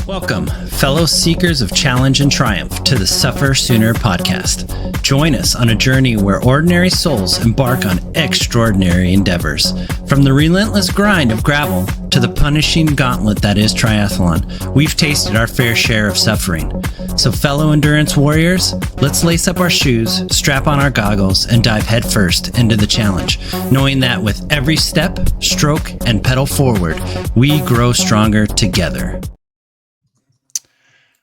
Welcome, fellow seekers of challenge and triumph, to the Suffer Sooner podcast. Join us on a journey where ordinary souls embark on extraordinary endeavors. From the relentless grind of gravel to the punishing gauntlet that is triathlon, we've tasted our fair share of suffering. So fellow endurance warriors, let's lace up our shoes, strap on our goggles, and dive headfirst into the challenge, knowing that with every step, stroke, and pedal forward, we grow stronger together.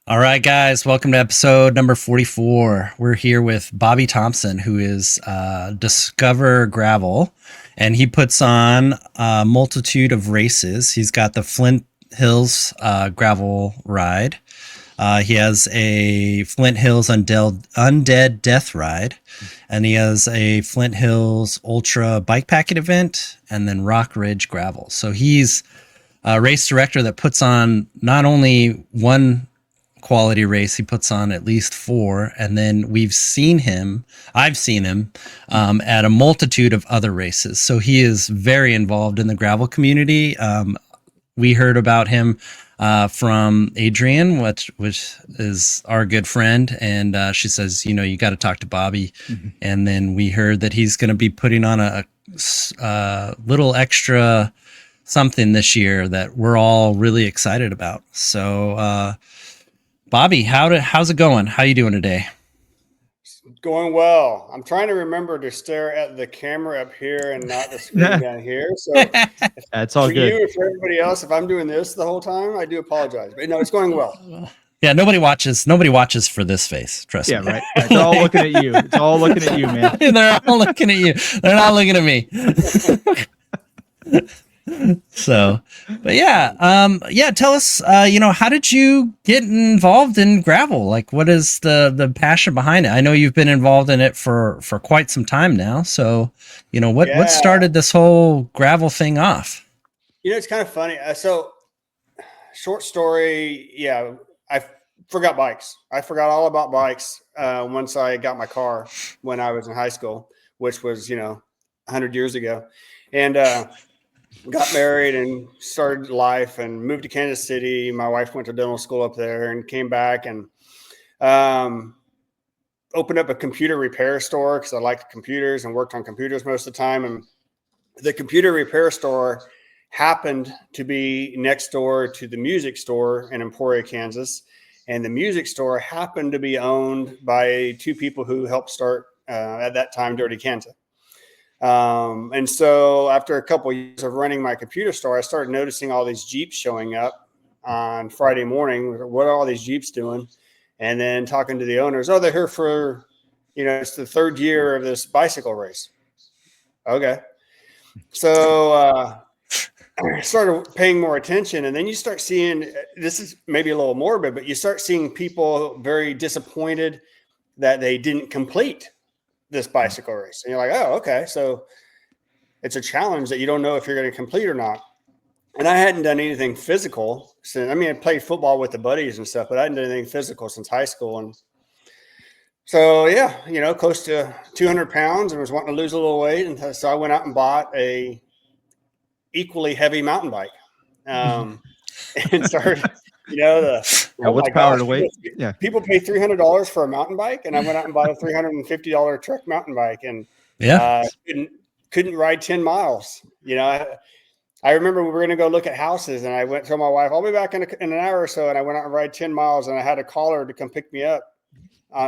All right, guys, welcome to episode number 44. We're here with Bobby Thompson, who is Discover Gravel, and he puts on a multitude of races. He's got the Flint Hills Gravel Ride. He has a Flint Hills Undead Death Ride, and he has a Flint Hills Ultra bike packing event, and then Rock Ridge Gravel. So he's a race director that puts on not only one quality race, he puts on at least 4, and then I've seen him at a multitude of other races. So he is very involved in the gravel community. We heard about him from Adrian, which is our good friend, and she says, you got to talk to Bobby. Mm-hmm. And then we heard that he's going to be putting on a little extra something this year that we're all really excited about. So Bobby, how's it going? How you doing today? Going well. I'm trying to remember to stare at the camera up here and not the screen down here. So that's all for good. You, for everybody else, if I'm doing this the whole time, I do apologize. But no, it's going well. Yeah, nobody watches for this face. Trust me. Yeah, right. It's all looking at you. It's all looking at you, man. They're all looking at you. They're not looking at me. So, but yeah, tell us, how did you get involved in gravel? Like, what is the passion behind it? I know you've been involved in it for quite some time now. So, what started this whole gravel thing off? It's kind of funny. So short story. Yeah. I forgot bikes. I forgot all about bikes. Once I got my car when I was in high school, which was, 100 years ago. And, got married and started life and moved to Kansas City. My wife went to dental school up there and came back and opened up a computer repair store because I liked computers and worked on computers most of the time. And the computer repair store happened to be next door to the music store in Emporia, Kansas. And the music store happened to be owned by 2 people who helped start at that time Dirty Kansas. And so after a couple of years of running my computer store, I started noticing all these Jeeps showing up on Friday morning. What are all these Jeeps doing? And then talking to the owners, they're here for, it's the 3rd year of this bicycle race. Okay. So, I started paying more attention, and then you start seeing, this is maybe a little morbid, but you start seeing people very disappointed that they didn't complete this bicycle race. And you're like, oh, okay. So it's a challenge that you don't know if you're going to complete or not. And I hadn't done anything physical since, I played football with the buddies and stuff, but I hadn't done anything physical since high school. And so, close to 200 pounds and was wanting to lose a little weight. And so I went out and bought a equally heavy mountain bike and started, what's power to weight? Yeah. People pay $300 for a mountain bike, and I went out and bought a $350 Trek mountain bike, and couldn't ride 10 miles. I remember we were going to go look at houses, and I went to my wife, I'll be back in an hour or so. And I went out and ride 10 miles, and I had to call her to come pick me up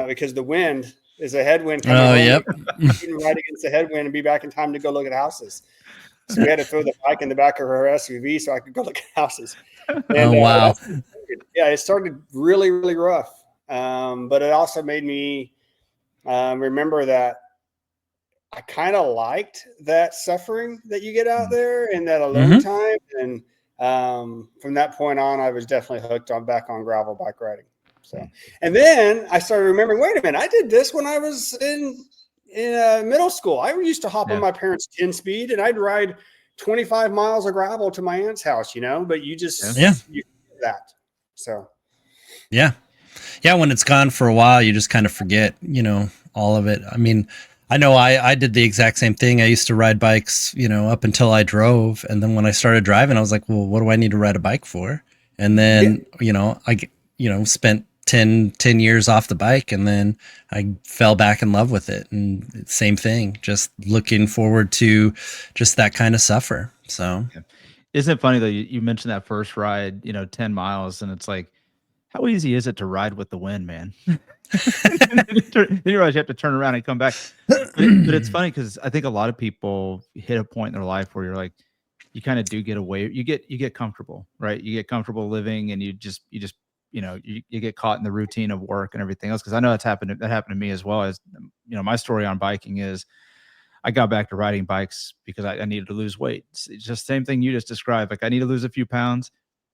because the wind is a headwind. Oh, yep. I couldn't ride against the headwind and be back in time to go look at houses. So we had to throw the bike in the back of her SUV so I could go look at houses. And, wow. It started really, really rough. But it also made me remember that I kind of liked that suffering that you get out there and that alone time. And from that point on, I was definitely hooked back on gravel bike riding. So, and then I started remembering, wait a minute, I did this when I was in middle school. I used to hop on my parents' 10-speed and I'd ride 25 miles of gravel to my aunt's house, but you just, you that. So, yeah. When it's gone for a while, you just kind of forget, all of it. I know I did the exact same thing. I used to ride bikes, up until I drove. And then when I started driving, I was like, well, what do I need to ride a bike for? And then, spent 10 years off the bike, and then I fell back in love with it. And same thing, just looking forward to just that kind of suffer. So isn't it funny though? You mentioned that first ride, 10 miles, and it's like, how easy is it to ride with the wind, man? Then you realize you have to turn around and come back. But it's funny because I think a lot of people hit a point in their life where you're like, you kind of do get away. You get comfortable, right? You get comfortable living, and you get caught in the routine of work and everything else. Because I know that happened to me as well. As my story on biking is, I got back to riding bikes because I needed to lose weight. It's just the same thing you just described. Like, I need to lose a few pounds.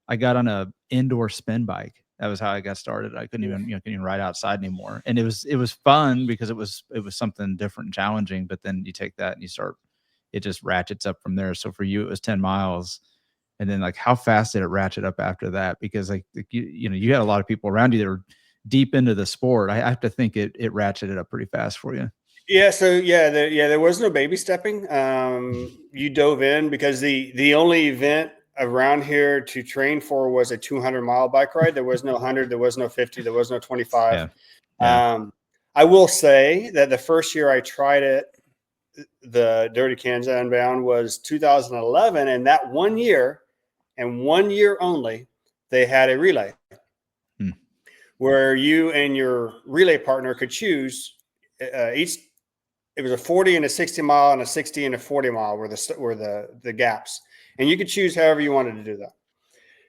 I got on a indoor spin bike. That was how I got started. I couldn't even ride outside anymore. And it was fun because it was something different and challenging. But then you take that and it just ratchets up from there. So for you, it was 10 miles. And then, like, how fast did it ratchet up after that? Because you had a lot of people around you that were deep into the sport. I have to think it ratcheted up pretty fast for you. Yeah. So there was no baby stepping. You dove in because the only event around here to train for was a 200-mile bike ride. There was no 100, there was no 50, there was no 25. Yeah. I will say that the first year I tried it, the Dirty Kansas Unbound, was 2011, and that 1 year and 1 year only, they had a relay where you and your relay partner could choose each. It was a 40 and a 60 mile and a 60 and a 40 mile were the gaps. And you could choose however you wanted to do that.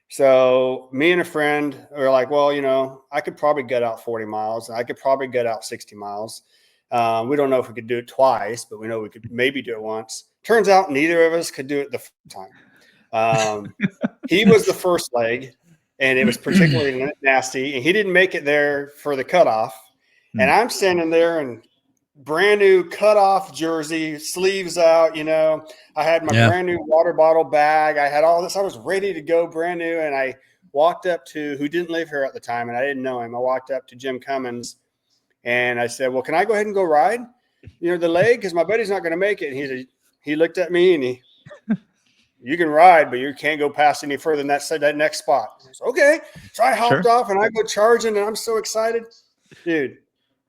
So me and a friend were like, well, I could probably gut out 40 miles. And I could probably gut out 60 miles. We don't know if we could do it twice, but we know we could maybe do it once. Turns out neither of us could do it the first time. He was the first leg, and it was particularly nasty. And he didn't make it there for the cutoff. And I'm standing there and brand new cutoff jersey, sleeves out, I had my brand new water bottle bag. I had all this. I was ready to go, brand new. And I walked up to, who didn't live here at the time, and I didn't know him. I walked up to Jim Cummins, and I said, well, can I go ahead and go ride, the leg? Because my buddy's not going to make it. And he looked at me, and you can ride, but you can't go past any further than that next spot. I said, okay. So I hopped off, and I go charging, and I'm so excited. Dude,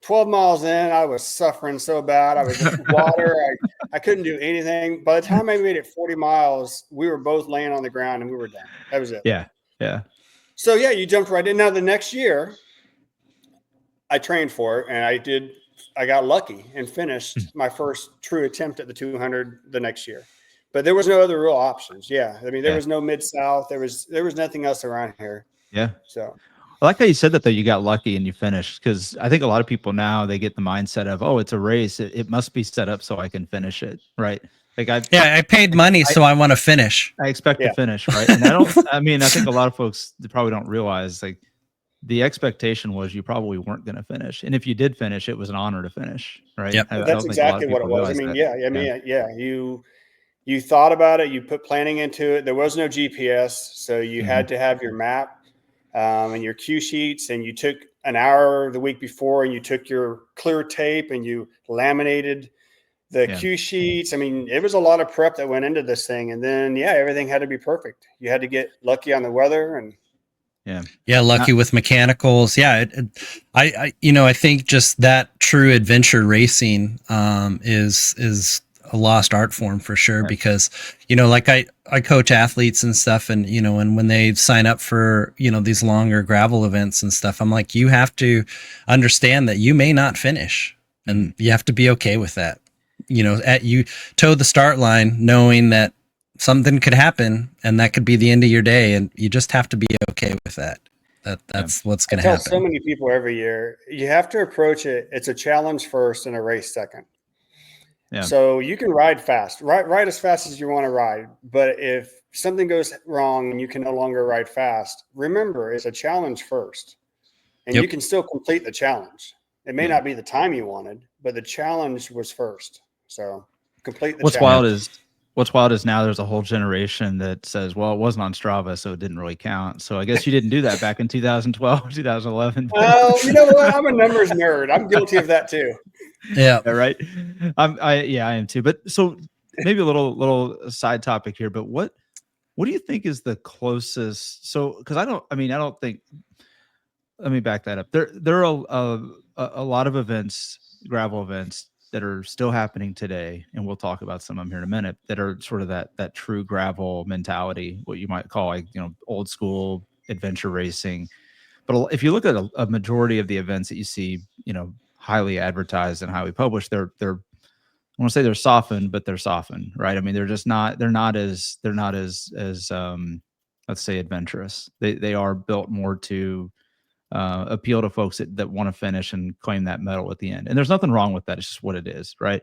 12 miles in, I was suffering so bad. I was in water. I couldn't do anything. By the time I made it 40 miles, we were both laying on the ground, and we were done. That was it. Yeah. Yeah. So, you jumped right in. Now, the next year, I trained for it, and I got lucky and finished my first true attempt at the 200 the next year. But there was no other real options. Yeah. I mean, there was no Mid-South. There was nothing else around here. Yeah. So I like how you said that, though. You got lucky and you finished, because I think a lot of people now, they get the mindset of, oh, it's a race. It must be set up so I can finish it. Right. Like I paid money, so I want to finish. I expect to finish. Right. And I think a lot of folks, they probably don't realize, like, the expectation was you probably weren't going to finish. And if you did finish, it was an honor to finish. Right. Yep. That's exactly what it was. I mean, you thought about it, you put planning into it. There was no GPS. So you had to have your map and your cue sheets, and you took an hour the week before, and you took your clear tape and you laminated the cue sheets. I mean, it was a lot of prep that went into this thing. And then, everything had to be perfect. You had to get lucky on the weather, and lucky with mechanicals. I think just that true adventure racing is a lost art form for sure, because like I coach athletes and stuff, and and when they sign up for these longer gravel events and stuff, I'm like, you have to understand that you may not finish, and you have to be okay with that. You toe the start line knowing that something could happen, and that could be the end of your day, and you just have to be okay with that. That's what's going to happen. So many people every year, you have to approach it. It's a challenge first and a race second. Yeah. So you can ride fast, ride as fast as you want to ride. But if something goes wrong and you can no longer ride fast, remember, it's a challenge first, and you can still complete the challenge. It may not be the time you wanted, but the challenge was first. So complete the challenge. What's wild is now there's a whole generation that says, well, it wasn't on Strava, so it didn't really count. So I guess you didn't do that back in 2012, 2011. Oh, you know what? I'm a numbers nerd. I'm guilty of that too. Yeah. Right. I am too. But so maybe a little side topic here, but what What do you think is the closest? So, because I don't think. Let me back that up. There are a lot of events, gravel events, that are still happening today, and we'll talk about some of them here in a minute. That are sort of that true gravel mentality, what you might call like old school adventure racing. But if you look at a majority of the events that you see, highly advertised and highly published, they're I want to say they're softened, but they're softened, right? I mean, they're not as let's say adventurous. They are built more to appeal to folks that want to finish and claim that medal at the end. And there's nothing wrong with that. It's just what it is, right?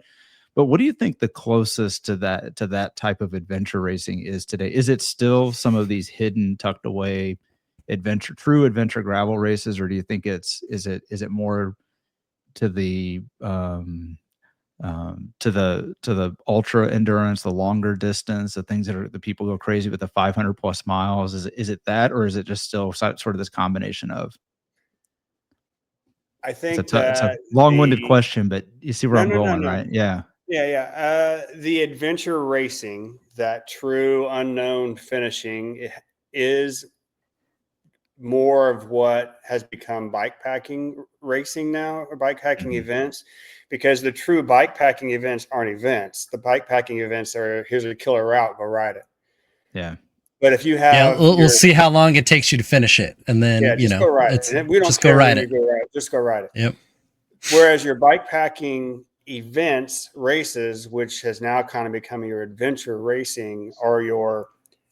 But what do you think the closest to that type of adventure racing is today? Is it still some of these hidden, tucked away true adventure gravel races, or do you think is it more to the to the ultra endurance, the longer distance, the things the people go crazy with the 500 plus miles? Is it that, or is it just still sort of this combination of? I think It's a that long-winded question, but you see where no, I'm no, no, going, no. right? Yeah. Yeah. The adventure racing, that true unknown finishing, is more of what has become bikepacking racing now, or bikepacking events, because the true bikepacking events aren't events. The bikepacking events are, here's a killer route, go ride it. Yeah. But if you have, we'll see how long it takes you to finish it, and then just go ride it. And we don't just care go ride when it. you go ride it. Just go ride it. Yep. Whereas your bikepacking events, races, which has now kind of become your adventure racing, or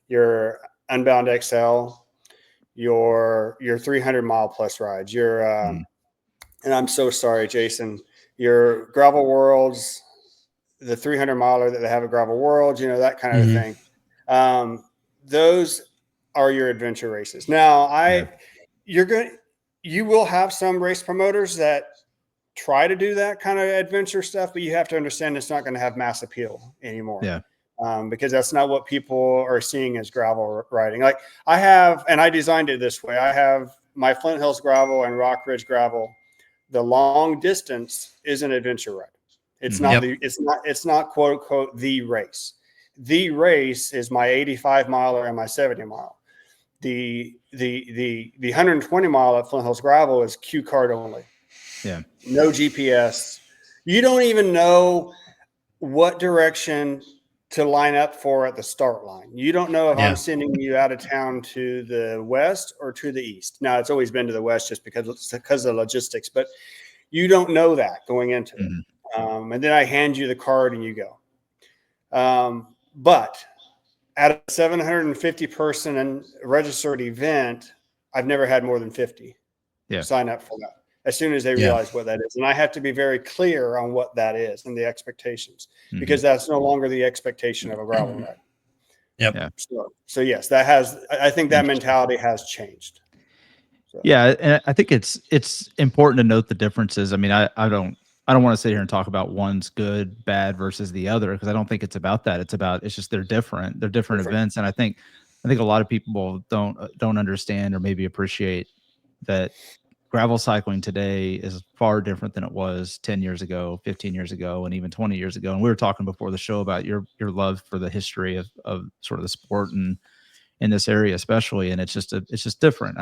your Unbound XL, your 300-mile plus rides, and I'm so sorry, Jason, your gravel worlds, the 300-miler that they have at Gravel Worlds, that kind of thing. Those are your adventure races. Now, you will have some race promoters that try to do that kind of adventure stuff, but you have to understand it's not going to have mass appeal anymore. Yeah. Because that's not what people are seeing as gravel riding. Like I have, and I designed it this way. I have my Flint Hills Gravel and Rock Ridge Gravel. The long distance is an adventure ride. It's not it's not quote unquote the race. The race is my 85 miler and my 70 mile. The 120 mile at Flint Hills Gravel is cue card only. Yeah. No GPS. You don't even know what direction to line up for at the start line. You don't know if I'm sending you out of town to the west or to the east. Now, it's always been to the west just because of logistics, but you don't know that going into it. And then I hand you the card and you go. But at a 750 person and registered event, I've never had more than 50 sign up for that as soon as they realize what that is. And I have to be very clear on what that is and the expectations, because that's no longer the expectation of a gravel ride. Yep. Yeah. So yes, I think that mentality has changed. So. Yeah. And I think it's important to note the differences. I mean, I don't want to sit here and talk about one's good, bad versus the other, because I don't think it's about that. It's just they're different. They're different events. And I think a lot of people don't understand or maybe appreciate that gravel cycling today is far different than it was 10 years ago, 15 years ago, and even 20 years ago. And we were talking before the show about your love for the history of sort of the sport and in this area, especially. And it's just different.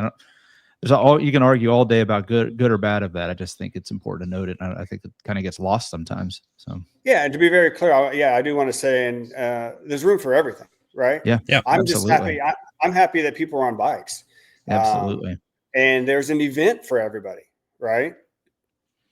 You can argue all day about good or bad of that. I just think it's important to note it. I think it kind of gets lost sometimes. So yeah, and to be very clear, I do want to say, and there's room for everything, right? Yeah, I'm absolutely. just happy. I'm happy that people are on bikes. Absolutely. And there's an event for everybody, right?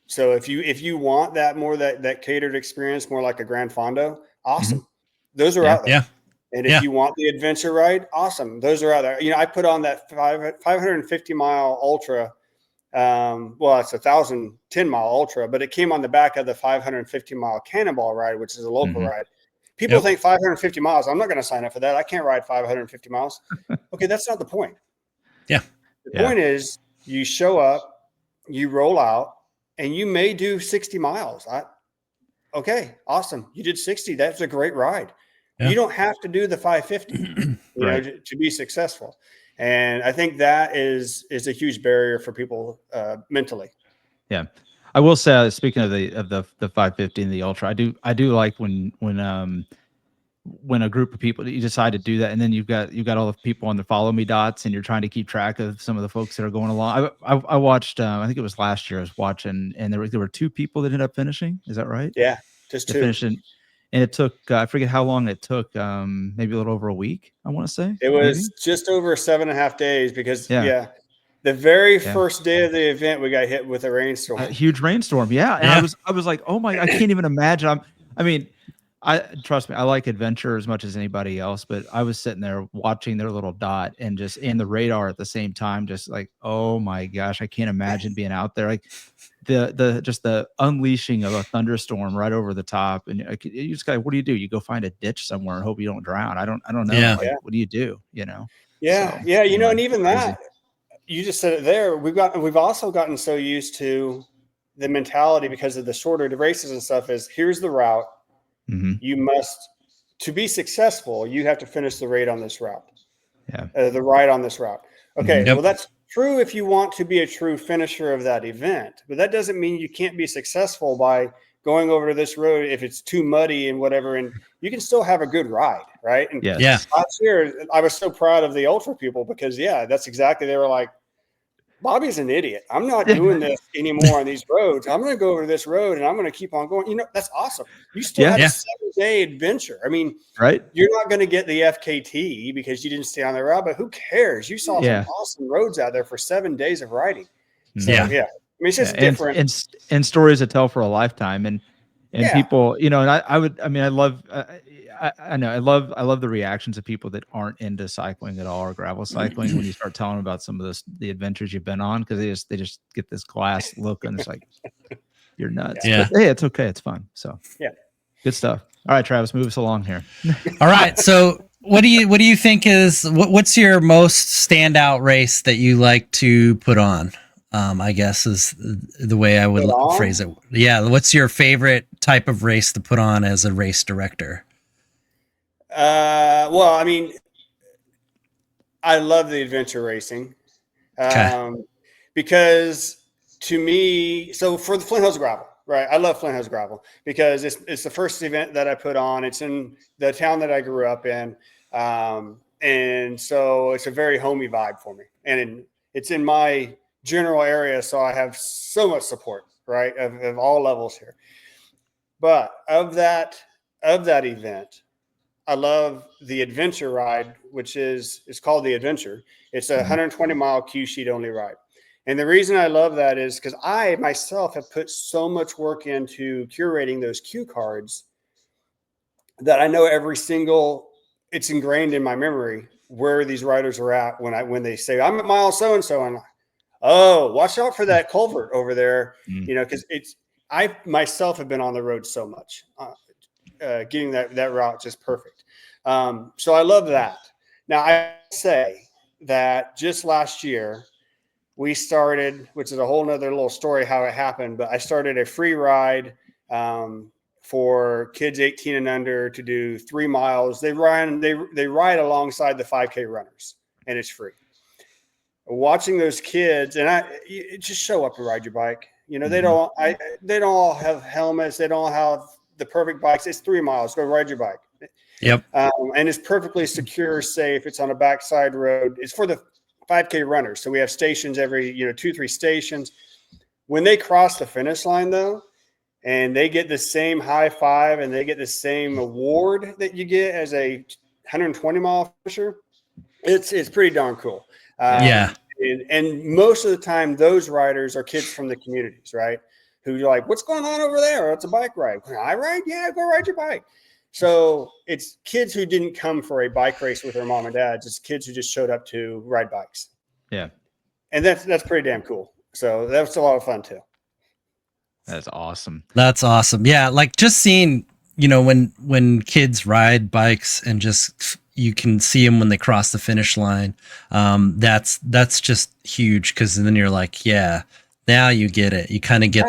So if you want that catered experience, more like a Grand Fondo, awesome. Those are out there. Yeah. And if you want the adventure ride, awesome. Those are out there. I put on that 550 mile ultra. Well, it's 1,010 mile ultra, but it came on the back of the 550 mile Cannonball ride, which is a local ride. People think 550 miles. I'm not going to sign up for that. I can't ride 550 miles. Okay, that's not the point. Yeah. The point is you show up, you roll out, and you may do 60 miles. Okay, awesome. You did 60. That's a great ride. Yeah. You don't have to do the 550 to be successful. And I think that is a huge barrier for people mentally. Yeah. I will say, speaking of the 550 and the ultra, I do like when when a group of people, you decide to do that, and then you've got all the people on the follow me dots, and you're trying to keep track of some of the folks that are going along. I watched, I think it was last year I was watching, and there were 2 people that ended up finishing. Is that right? Yeah, just To 2. finish it, and it took I forget how long it took. Maybe a little over a week, I want to say. It was maybe? just over 7.5 days because Yeah. the very Yeah. first day of the event we got hit with a rainstorm. A huge rainstorm. Yeah. And I was like, oh my, I can't even imagine. I mean, trust me, I like adventure as much as anybody else, but I was sitting there watching their little dot and just in the radar at the same time, just like, oh my gosh, I can't imagine being out there. Like just the unleashing of a thunderstorm right over the top. And you just got, what do? You go find a ditch somewhere and hope you don't drown. I don't know. Yeah. Like, what do you do? You know? Yeah. So, Yeah. You know, and even crazy. that, you just said it there. We've also gotten so used to the mentality because of the shorter races and stuff is here's the route. Mhm. You must, to be successful, you have to finish the raid on this route. Yeah. The ride on this route. Okay. Yep. Well, that's true if you want to be a true finisher of that event, but that doesn't mean you can't be successful by going over to this road if it's too muddy and whatever, and you can still have a good ride, right? And Yes. Yeah. last year, I was so proud of the Ultra people because, that's exactly, they were like, Bobby's an idiot. I'm not doing this anymore on these roads. I'm going to go over this road and I'm going to keep on going. You know, that's awesome. You still had a 7-day adventure. I mean, right. You're not going to get the FKT because you didn't stay on the route, but who cares? You saw some awesome roads out there for 7 days of riding. So, I mean, it's just different. And stories to tell for a lifetime. And people, you know, and I love, I know, I love the reactions of people that aren't into cycling at all or gravel cycling when you start telling them about some of the adventures you've been on, because they just get this glass look and it's like, you're nuts. Yeah. But hey, it's okay. It's fun. So good stuff. All right, Travis, move us along here. All right. So what do you think is what's your most standout race that you like to put on? I guess is the way I would phrase it. Yeah. What's your favorite type of race to put on as a race director? Well, I mean, I love the adventure racing, because to me, so for the Flint Hills Gravel, right? I love Flint Hills Gravel because it's the first event that I put on. It's in the town that I grew up in. And so it's a very homey vibe for me, and it's in my general area. So I have so much support, right? Of all levels here. But of that event, I love the adventure ride, which is called the Adventure. It's a 120-mile cue sheet only ride. And the reason I love that is because I myself have put so much work into curating those cue cards that I know it's ingrained in my memory where these riders are at when they say, I'm at mile so-and-so, and oh, watch out for that culvert over there. You know, because I myself have been on the road so much. Getting that route just perfect. So I love that. Now I say that just last year we started, which is a whole nother little story how it happened, but I started a free ride for kids 18 and under to do 3 miles. They ride alongside the 5K runners, and it's free. Watching those kids, and you just show up and ride your bike. You know, they don't all have helmets. They don't have the perfect bikes. It's 3 miles. Go ride your bike. Yep. And it's perfectly secure, safe. It's on a backside road. It's for the 5K runners. So we have stations every, 2-3 stations. When they cross the finish line though, and they get the same high five and they get the same award that you get as a 120-mile finisher, it's pretty darn cool. And most of the time those riders are kids from the communities, right? Who are like, what's going on over there? Oh, it's a bike ride. Can I ride? Yeah, go ride your bike. So it's kids who didn't come for a bike race with their mom and dad. It's kids who just showed up to ride bikes. Yeah. And that's pretty damn cool. So that was a lot of fun too. That's awesome. That's awesome. Yeah. Like just seeing, when kids ride bikes and just, you can see them when they cross the finish line. That's just huge. Cause then you're like, yeah, now you get it. You kind of get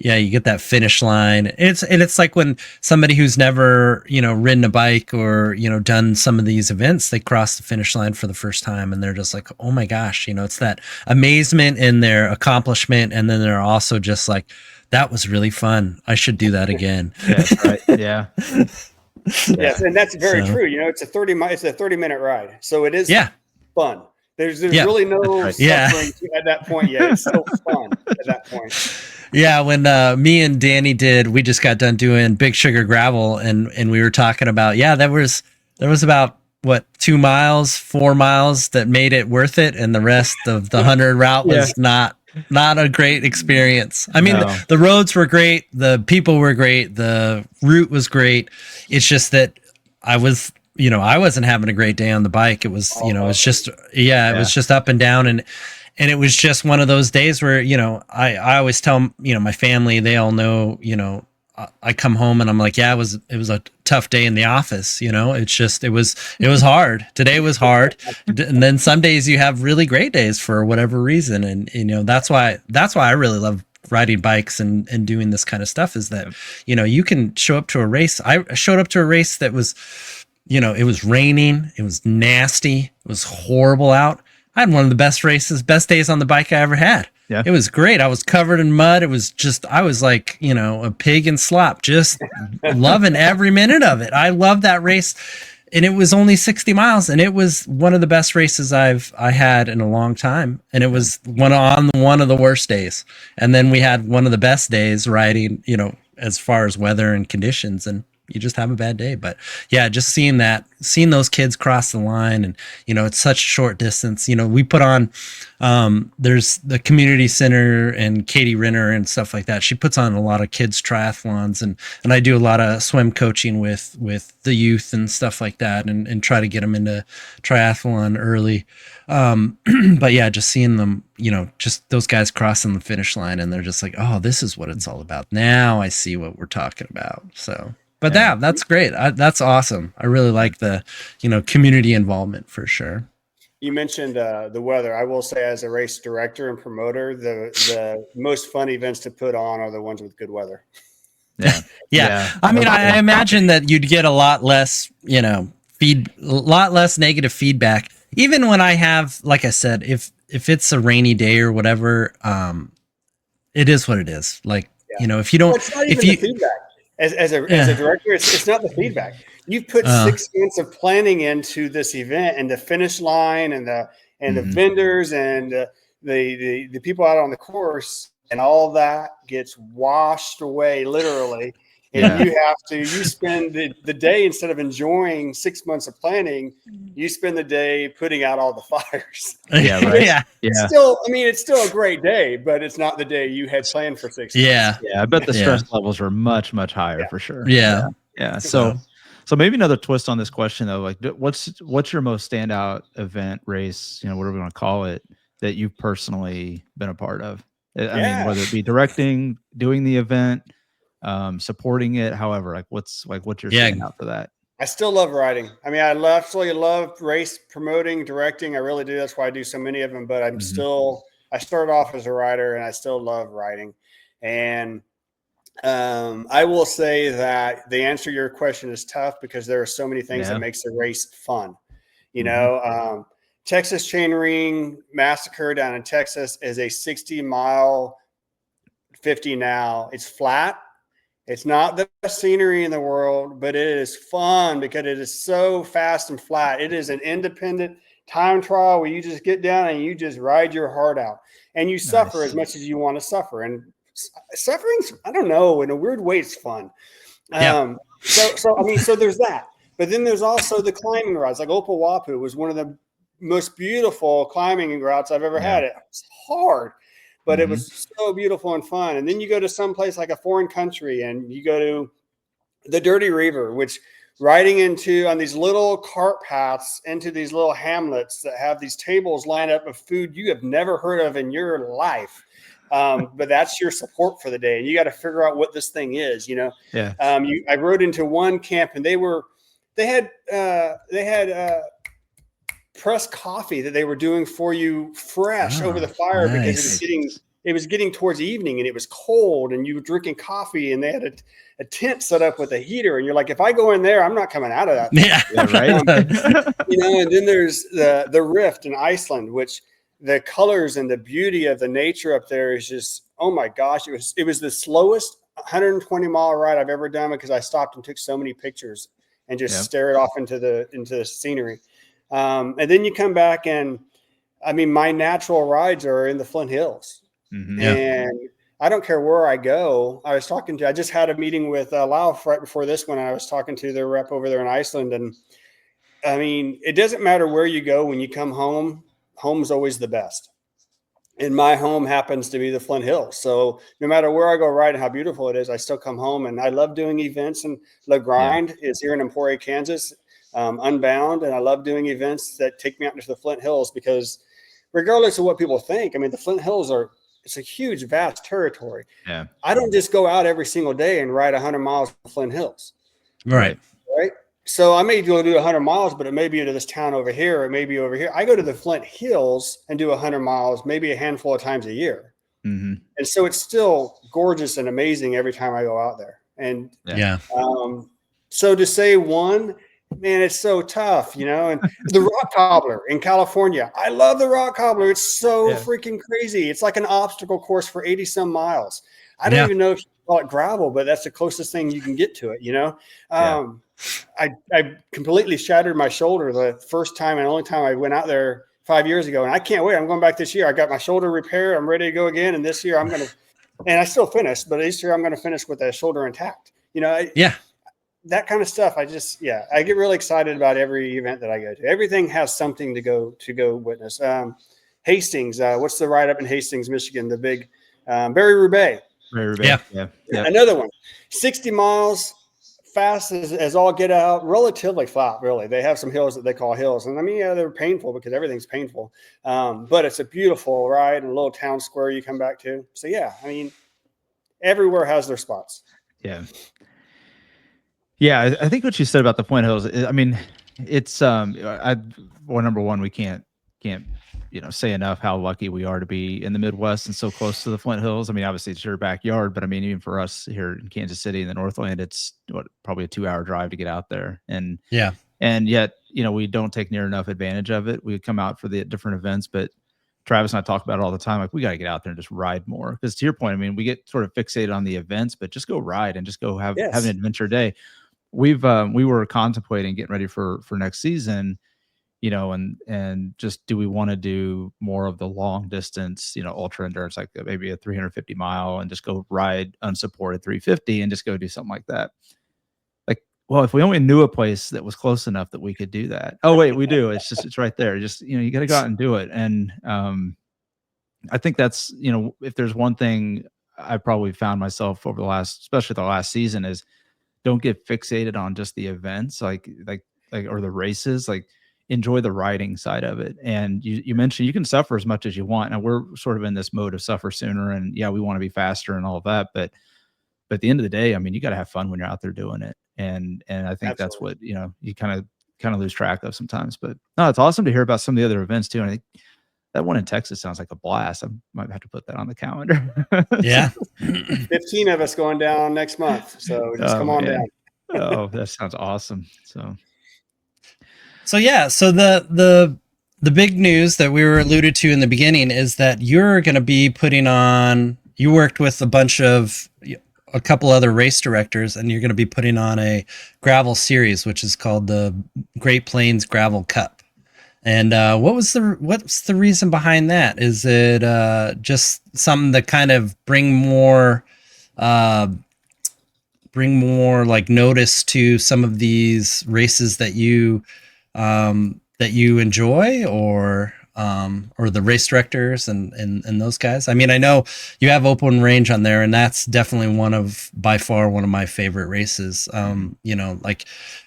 you get that finish line. It's like when somebody who's never, ridden a bike or, done some of these events, they cross the finish line for the first time and they're just like, oh my gosh, it's that amazement in their accomplishment. And then they're also just like, that was really fun. I should do that again. Yeah, that's right. Yeah. Yes, and that's very true. You know, it's a 30-minute ride, so it is fun. There's really no suffering at that point yet. It's still fun at that point. Yeah, when me and Danny we just got done doing Big Sugar Gravel, and we were talking about there was about 2 miles, 4 miles that made it worth it, and the rest of the 100 route was not a great experience. I mean, the roads were great, the people were great, the route was great. It's just that I wasn't having a great day on the bike. It was, it was just, it was just up and down. And it was just one of those days where, I always tell, my family, they all know, I come home and I'm like, it was a tough day in the office. It's just, it was hard. Today was hard. And then some days you have really great days for whatever reason. And, that's why I really love riding bikes and doing this kind of stuff, is that, you can show up to a race. I showed up to a race that was, it was raining. It was nasty. It was horrible out. I had one of the best days on the bike I ever had. Yeah. It was great. I was covered in mud. It was just, I was like, a pig in slop, just loving every minute of it. I loved that race. And it was only 60 miles. And it was one of the best races I had in a long time. And it was one of the worst days. And then we had one of the best days riding, as far as weather and conditions. And you just have a bad day. But yeah, just seeing those kids cross the line, and it's such a short distance. We put on there's the community center and Katie Renner and stuff like that. She puts on a lot of kids triathlons, and I do a lot of swim coaching with the youth and stuff like that, and try to get them into triathlon early. But yeah, just seeing them, just those guys crossing the finish line, and they're just like, oh, this is what it's all about. Now I see what we're talking about. So. But that's great. That's awesome. I really like the, community involvement for sure. You mentioned the weather. I will say, as a race director and promoter, the most fun events to put on are the ones with good weather. Yeah. I mean, I imagine that you'd get a lot less, a lot less negative feedback. Even when I have, like I said, if it's a rainy day or whatever, it is what it is. Like, if you don't, it's not even the feedback. As a director, it's not the feedback. You've put 6 months of planning into this event, and the finish line, and the vendors, and the people out on the course, and all that gets washed away, literally. And you spend the day, instead of enjoying 6 months of planning, you spend the day putting out all the fires. Yeah, right. Yeah. It's still a great day, but it's not the day you had planned for 6 months. Yeah. I bet the stress levels are much, much higher for sure. Yeah. So maybe another twist on this question though, like what's your most standout event, race, whatever we want to call it, that you've personally been a part of? I mean, whether it be directing, doing the event, supporting it, however, what's your standout for that? I still love riding. I mean, I absolutely love race promoting, directing. I really do. That's why I do so many of them. But I started off as a rider, and I still love riding. And I will say that the answer to your question is tough, because there are so many things that makes the race fun. Texas Chainring Massacre down in Texas is a 60-mile 50 now. It's flat. It's not the best scenery in the world, but it is fun because it is so fast and flat. It is an independent time trial where you just get down and you just ride your heart out, and you suffer as much as you want to suffer. And suffering's, I don't know, in a weird way, it's fun. So there's that. But then there's also the climbing routes. Like Opawapu was one of the most beautiful climbing routes I've ever had. It was hard, but it was so beautiful and fun. And then you go to some place like a foreign country, and you go to the Dirty River, which riding on these little cart paths into these little hamlets that have these tables lined up of food you have never heard of in your life. But that's your support for the day. You got to figure out what this thing is, I rode into one camp, and they had pressed coffee that they were doing for you fresh over the fire, because it was getting towards evening, and it was cold, and you were drinking coffee, and they had a tent set up with a heater, and you're like, if I go in there, I'm not coming out of that. And then there's the Rift in Iceland, which the colors and the beauty of the nature up there is just, oh my gosh, it was the slowest 120-mile ride I've ever done, because I stopped and took so many pictures. and just stare it off into the scenery. And then you come back, and I mean, my natural rides are in the Flint Hills, and I don't care where I go. I just had a meeting with Lauf right before this one. I was talking to their rep over there in Iceland, and I mean, it doesn't matter where you go when you come home. Home's always the best. And my home happens to be the Flint Hills. So no matter where I go ride and how beautiful it is, I still come home. And I love doing events. And La Grind is here in Emporia, Kansas, Unbound. And I love doing events that take me out into the Flint Hills, because regardless of what people think, I mean, the Flint Hills it's a huge, vast territory. Yeah. I don't just go out every single day and ride 100 miles in the Flint Hills. Right. So I may go do 100 miles, but it may be to this town over here, or it may be over here. I go to the Flint Hills and do 100 miles, maybe a handful of times a year. And so it's still gorgeous and amazing every time I go out there. And so to say one, man, it's so tough, you know. And the Rock Cobbler in California, I love the Rock Cobbler. It's so freaking crazy. It's like an obstacle course for 80 some miles. I don't even know if you call it gravel, but that's the closest thing you can get to it, you know. I completely shattered my shoulder the first time and only time I went out there 5 years ago, and I can't wait. I'm going back this year. I got my shoulder repaired. I'm ready to go again. And this year I'm going to, and I still finished, but this year I'm going to finish with that shoulder intact. You know, that kind of stuff. I get really excited about every event that I go to. Everything has something to go witness. Hastings, what's the ride up in Hastings, Michigan? The big Barry Roubaix. Yeah. Another one, 60 miles. Fast as all get out, relatively flat, really. They have some hills that they call hills. And I mean, they're painful because everything's painful. But it's a beautiful ride and a little town square you come back to. So, I mean, everywhere has their spots. Yeah. Yeah. I think what you said about the Flint Hills, I mean, it's, number one, we can't, say enough how lucky we are to be in the Midwest and so close to the Flint Hills. I mean, obviously it's your backyard, but I mean, even for us here in Kansas City in the Northland, it's probably a 2-hour drive to get out there. And yet, we don't take near enough advantage of it. We come out for the different events, but Travis and I talk about it all the time. Like, we got to get out there and just ride more. Because to your point, I mean, we get sort of fixated on the events, but just go ride and just go have an adventure day. We were contemplating getting ready for next season, and just, do we want to do more of the long distance, ultra endurance, like maybe a 350 mile, and just go ride unsupported 350 and just go do something like that? Like, well, if we only knew a place that was close enough that we could do that. Oh, wait, we do. It's right there. Just, you got to go out and do it. And I think that's, if there's one thing I probably found myself over especially the last season, is don't get fixated on just the events, or the races. Like, enjoy the riding side of it. And you mentioned you can suffer as much as you want. And we're sort of in this mode of suffer sooner, and we want to be faster and all of that. But at the end of the day, I mean, you got to have fun when you're out there doing it. And I think that's what, you kind of lose track of sometimes. But no, it's awesome to hear about some of the other events too. And I think that one in Texas sounds like a blast. I might have to put that on the calendar. Yeah. 15 of us going down next month. So just come on down. Oh, that sounds awesome. So the big news that we were alluded to in the beginning is that you're going to be putting on. You worked with a couple other race directors, and you're going to be putting on a gravel series, which is called the Great Plains Gravel Cup. And what's the reason behind that? Is it just something that kind of bring more like notice to some of these races that you enjoy, or the race directors and those guys? I mean, I know you have open range on there, and that's definitely by far one of my favorite races. Like,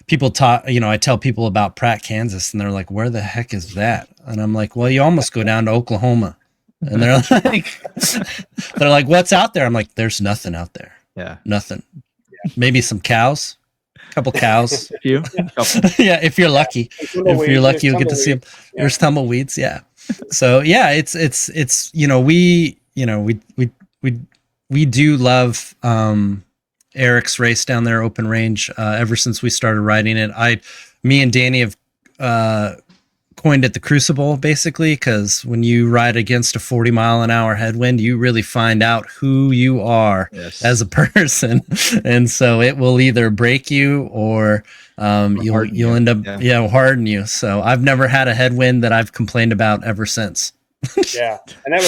people I tell people about Pratt, Kansas, and they're like, where the heck is that? And I'm like, well, you almost go down to Oklahoma. And they're like, what's out there? I'm like, there's nothing out there. Yeah. Nothing. Maybe some cows. Couple cows. Yeah, if you're lucky. If you're lucky, you'll get to see them. Yeah. There's tumbleweeds. Yeah. So it's we do love Eric's race down there, open range. Ever since we started riding it, me and Danny have coined it the crucible, basically, because when you ride against a 40-mile-an-hour headwind, you really find out who you are as a person. And so it will either break you or you'll end up harden you. So I've never had a headwind that I've complained about ever since. Yeah, and that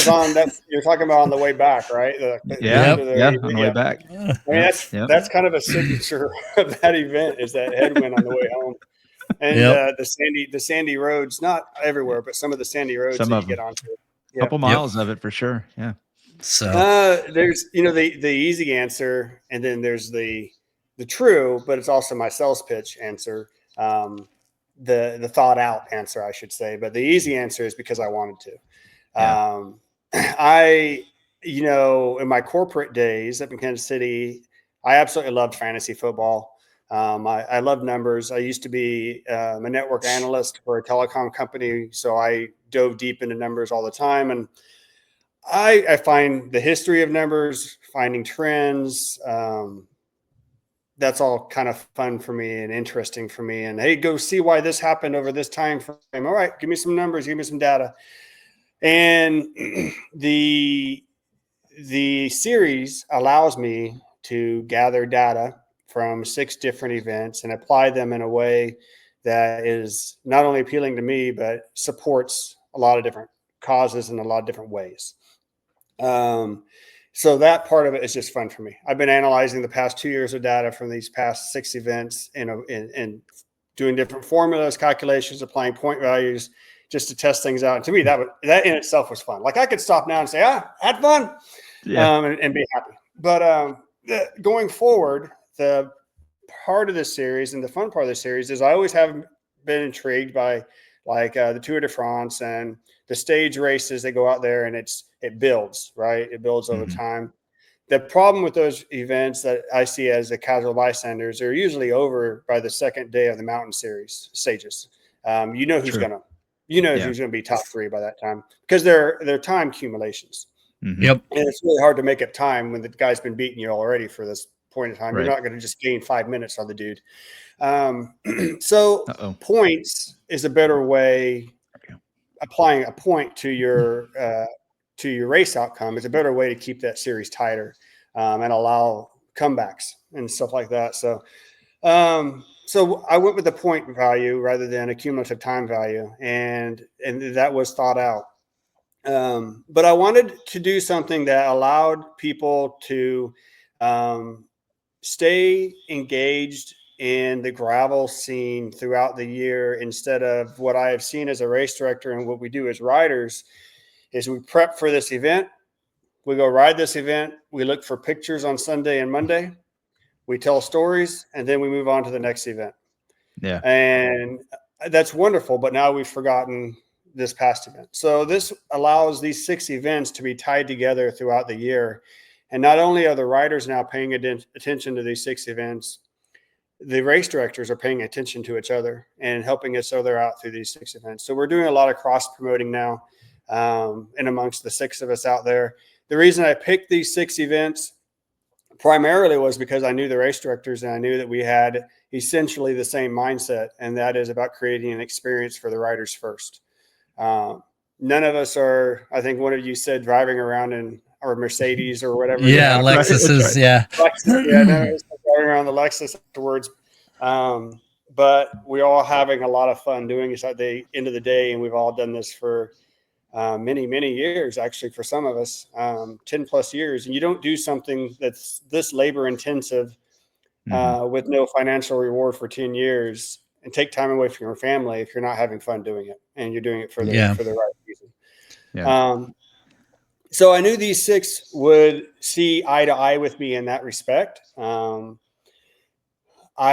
was you're talking about on the way back, right? On the way back. I mean, that's kind of a signature of that event, is that headwind on the way home, and the sandy roads, not everywhere, but some of the sandy roads that you get onto. A couple miles of it for sure. Yeah. So there's the easy answer, and then there's the true, but it's also my sales pitch answer. The thought out answer, I should say, but the easy answer is because I wanted to. In my corporate days up in Kansas City, I absolutely loved fantasy football. I love numbers. I used to be a network analyst for a telecom company, so I dove deep into numbers all the time. And I find the history of numbers, finding trends, that's all kind of fun for me and interesting for me. And hey, go see why this happened over this time frame. All right, give me some numbers, give me some data. And the series allows me to gather data from 6 different events and apply them in a way that is not only appealing to me, but supports a lot of different causes in a lot of different ways. So that part of it is just fun for me. I've been analyzing the past 2 years of data from these past 6 events and doing different formulas, calculations, applying point values, just to test things out. And to me, that in itself was fun. Like I could stop now and say, had fun, and be happy. But going forward, the part of this series and the fun part of the series is I always have been intrigued by the Tour de France and the stage races. They go out there and it builds, right? It builds over time. The problem with those events that I see as a casual bystanders are usually over by the second day of the mountain series stages. Who's who's going to be top 3 by that time, because they're time accumulations. Yep. And it's really hard to make up time when the guy's been beating you already for this point in time. Right. You're not going to just gain 5 minutes on the dude. So points is a better way. Applying a point to your race outcome is a better way to keep that series tighter and allow comebacks and stuff like that. So I went with the point value rather than a cumulative time value, and that was thought out. But I wanted to do something that allowed people to stay engaged in the gravel scene throughout the year, instead of what I have seen as a race director and what we do as riders is we prep for this event. We go ride this event. We look for pictures on Sunday and Monday. We tell stories, and then we move on to the next event. Yeah. And that's wonderful. But now we've forgotten this past event. So this allows these 6 events to be tied together throughout the year. And not only are the riders now paying attention to these 6 events, the race directors are paying attention to each other and helping each other out through these 6 events. So we're doing a lot of cross promoting now, and amongst the 6 of us out there. The reason I picked these 6 events primarily was because I knew the race directors, and I knew that we had essentially the same mindset, and that is about creating an experience for the riders first. None of us are, I think one of you said, driving around in our Mercedes or whatever. Yeah, Lexuses. Yeah. Lexus, yeah, none of us are driving around the Lexus afterwards. But we're all having a lot of fun doing this at the end of the day, and we've all done this for many, many years, actually, for some of us, 10 plus years. And you don't do something that's this labor intensive with no financial reward for 10 years and take time away from your family if you're not having fun doing it and you're doing it for the right reason. Yeah. So I knew these 6 would see eye to eye with me in that respect. I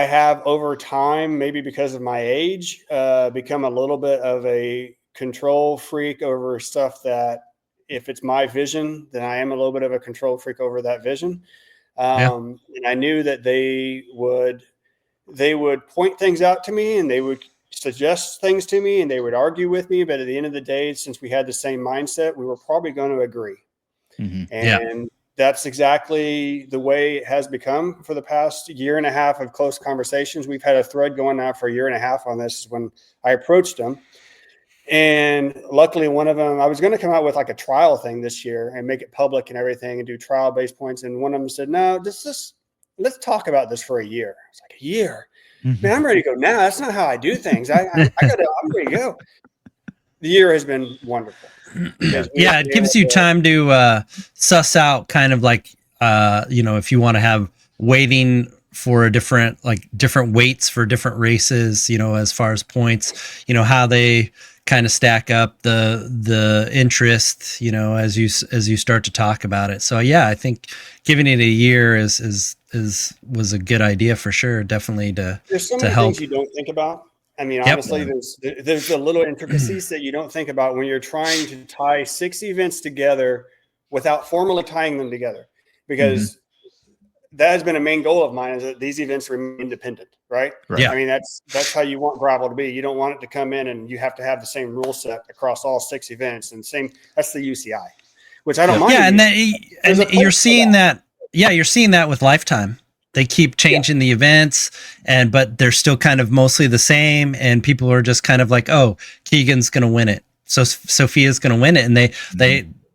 have over time, maybe because of my age, become a little bit of a control freak over stuff that if it's my vision, then I am a little bit of a control freak over that vision. And I knew that they would point things out to me, and they would suggest things to me, and they would argue with me. But at the end of the day, since we had the same mindset, we were probably going to agree. And that's exactly the way it has become for the past year and a half of close conversations. We've had a thread going now for a year and a half on this when I approached them. And luckily one of them, I was going to come out with like a trial thing this year and make it public and everything and do trial based points. And one of them said, no, let's talk about this for a year. It's like, a year, man, I'm ready to go now. That's not how I do things. I'm ready to go. The year has been wonderful. Yeah, it gives you time to suss out kind of like, if you want to have weighting for different weights for different races, as far as points, how they kind of stack up the interest, as you start to talk about it. So yeah, I think giving it a year was a good idea for sure. Definitely there's so many things you don't think about. I mean, honestly, there's the little intricacies that you don't think about when you're trying to tie 6 events together without formally tying them together, because that has been a main goal of mine, is that these events remain independent, right? Yeah. I mean, that's how you want gravel to be. You don't want it to come in and you have to have the same rule set across all 6 events, and that's the UCI, which I don't mind. Yeah, and you're seeing that. Yeah, you're seeing that with Lifetime. They keep changing the events, but they're still kind of mostly the same, and people are just kind of like, oh, Keegan's going to win it, so Sophia's going to win it, and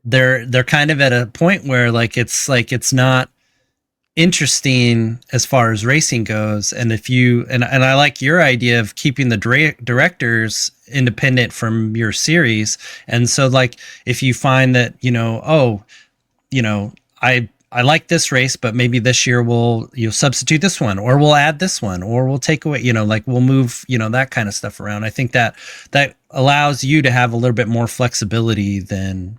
they're kind of at a point where it's not interesting as far as racing goes. And if you and I like your idea of keeping the directors independent from your series, and so like if you find that I like this race, but maybe this year you'll substitute this one, or we'll add this one, or we'll take away, we'll move, that kind of stuff around. I think that allows you to have a little bit more flexibility than,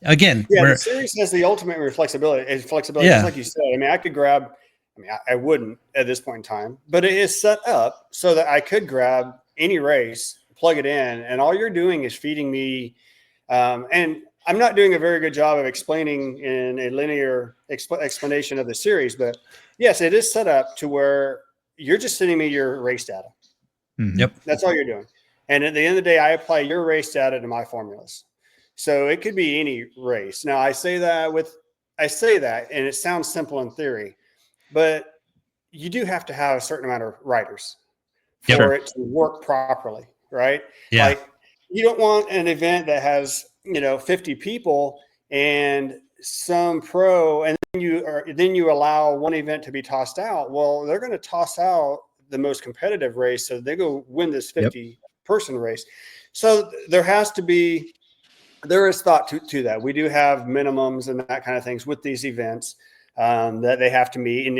again. Yeah, the series has the ultimate flexibility. Yeah. Just like you said. I mean, I wouldn't at this point in time, but it is set up so that I could grab any race, plug it in, and all you're doing is feeding me, and I'm not doing a very good job of explaining in a linear explanation of the series, but yes, it is set up to where you're just sending me your race data. Yep. That's all you're doing. And at the end of the day, I apply your race data to my formulas. So it could be any race. Now I say that and it sounds simple in theory, but you do have to have a certain amount of riders for it to work properly. Right. Yeah. Like, you don't want an event that has, 50 people and some pro, and then you allow one event to be tossed out. Well, they're going to toss out the most competitive race, so they go win this 50 person race. So there is thought to that. We do have minimums and that kind of things with these events that they have to meet. And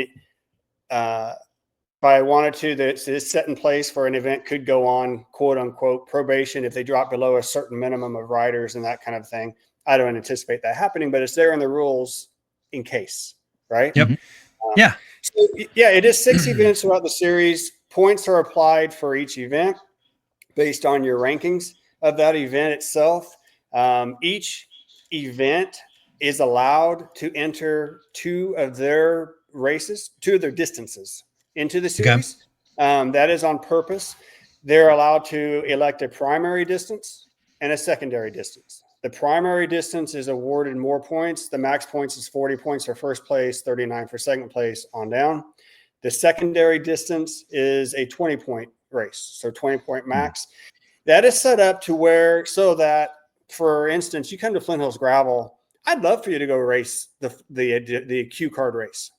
if I wanted to, it's set in place for an event could go on quote unquote probation if they drop below a certain minimum of riders and that kind of thing. I don't anticipate that happening, but it's there in the rules in case, right? Yep. So, it is 6 events throughout the series. Points are applied for each event based on your rankings of that event itself. Each event is allowed to enter 2 of their distances into the series. Okay. That is on purpose. They're allowed to elect a primary distance and a secondary distance. The primary distance is awarded more points. The max points is 40 points for first place, 39 for second place on down. The secondary distance is a 20-point race, so 20-point max. That is set up to so that, for instance, you come to Flint Hills Gravel, I'd love for you to go race the Q card race.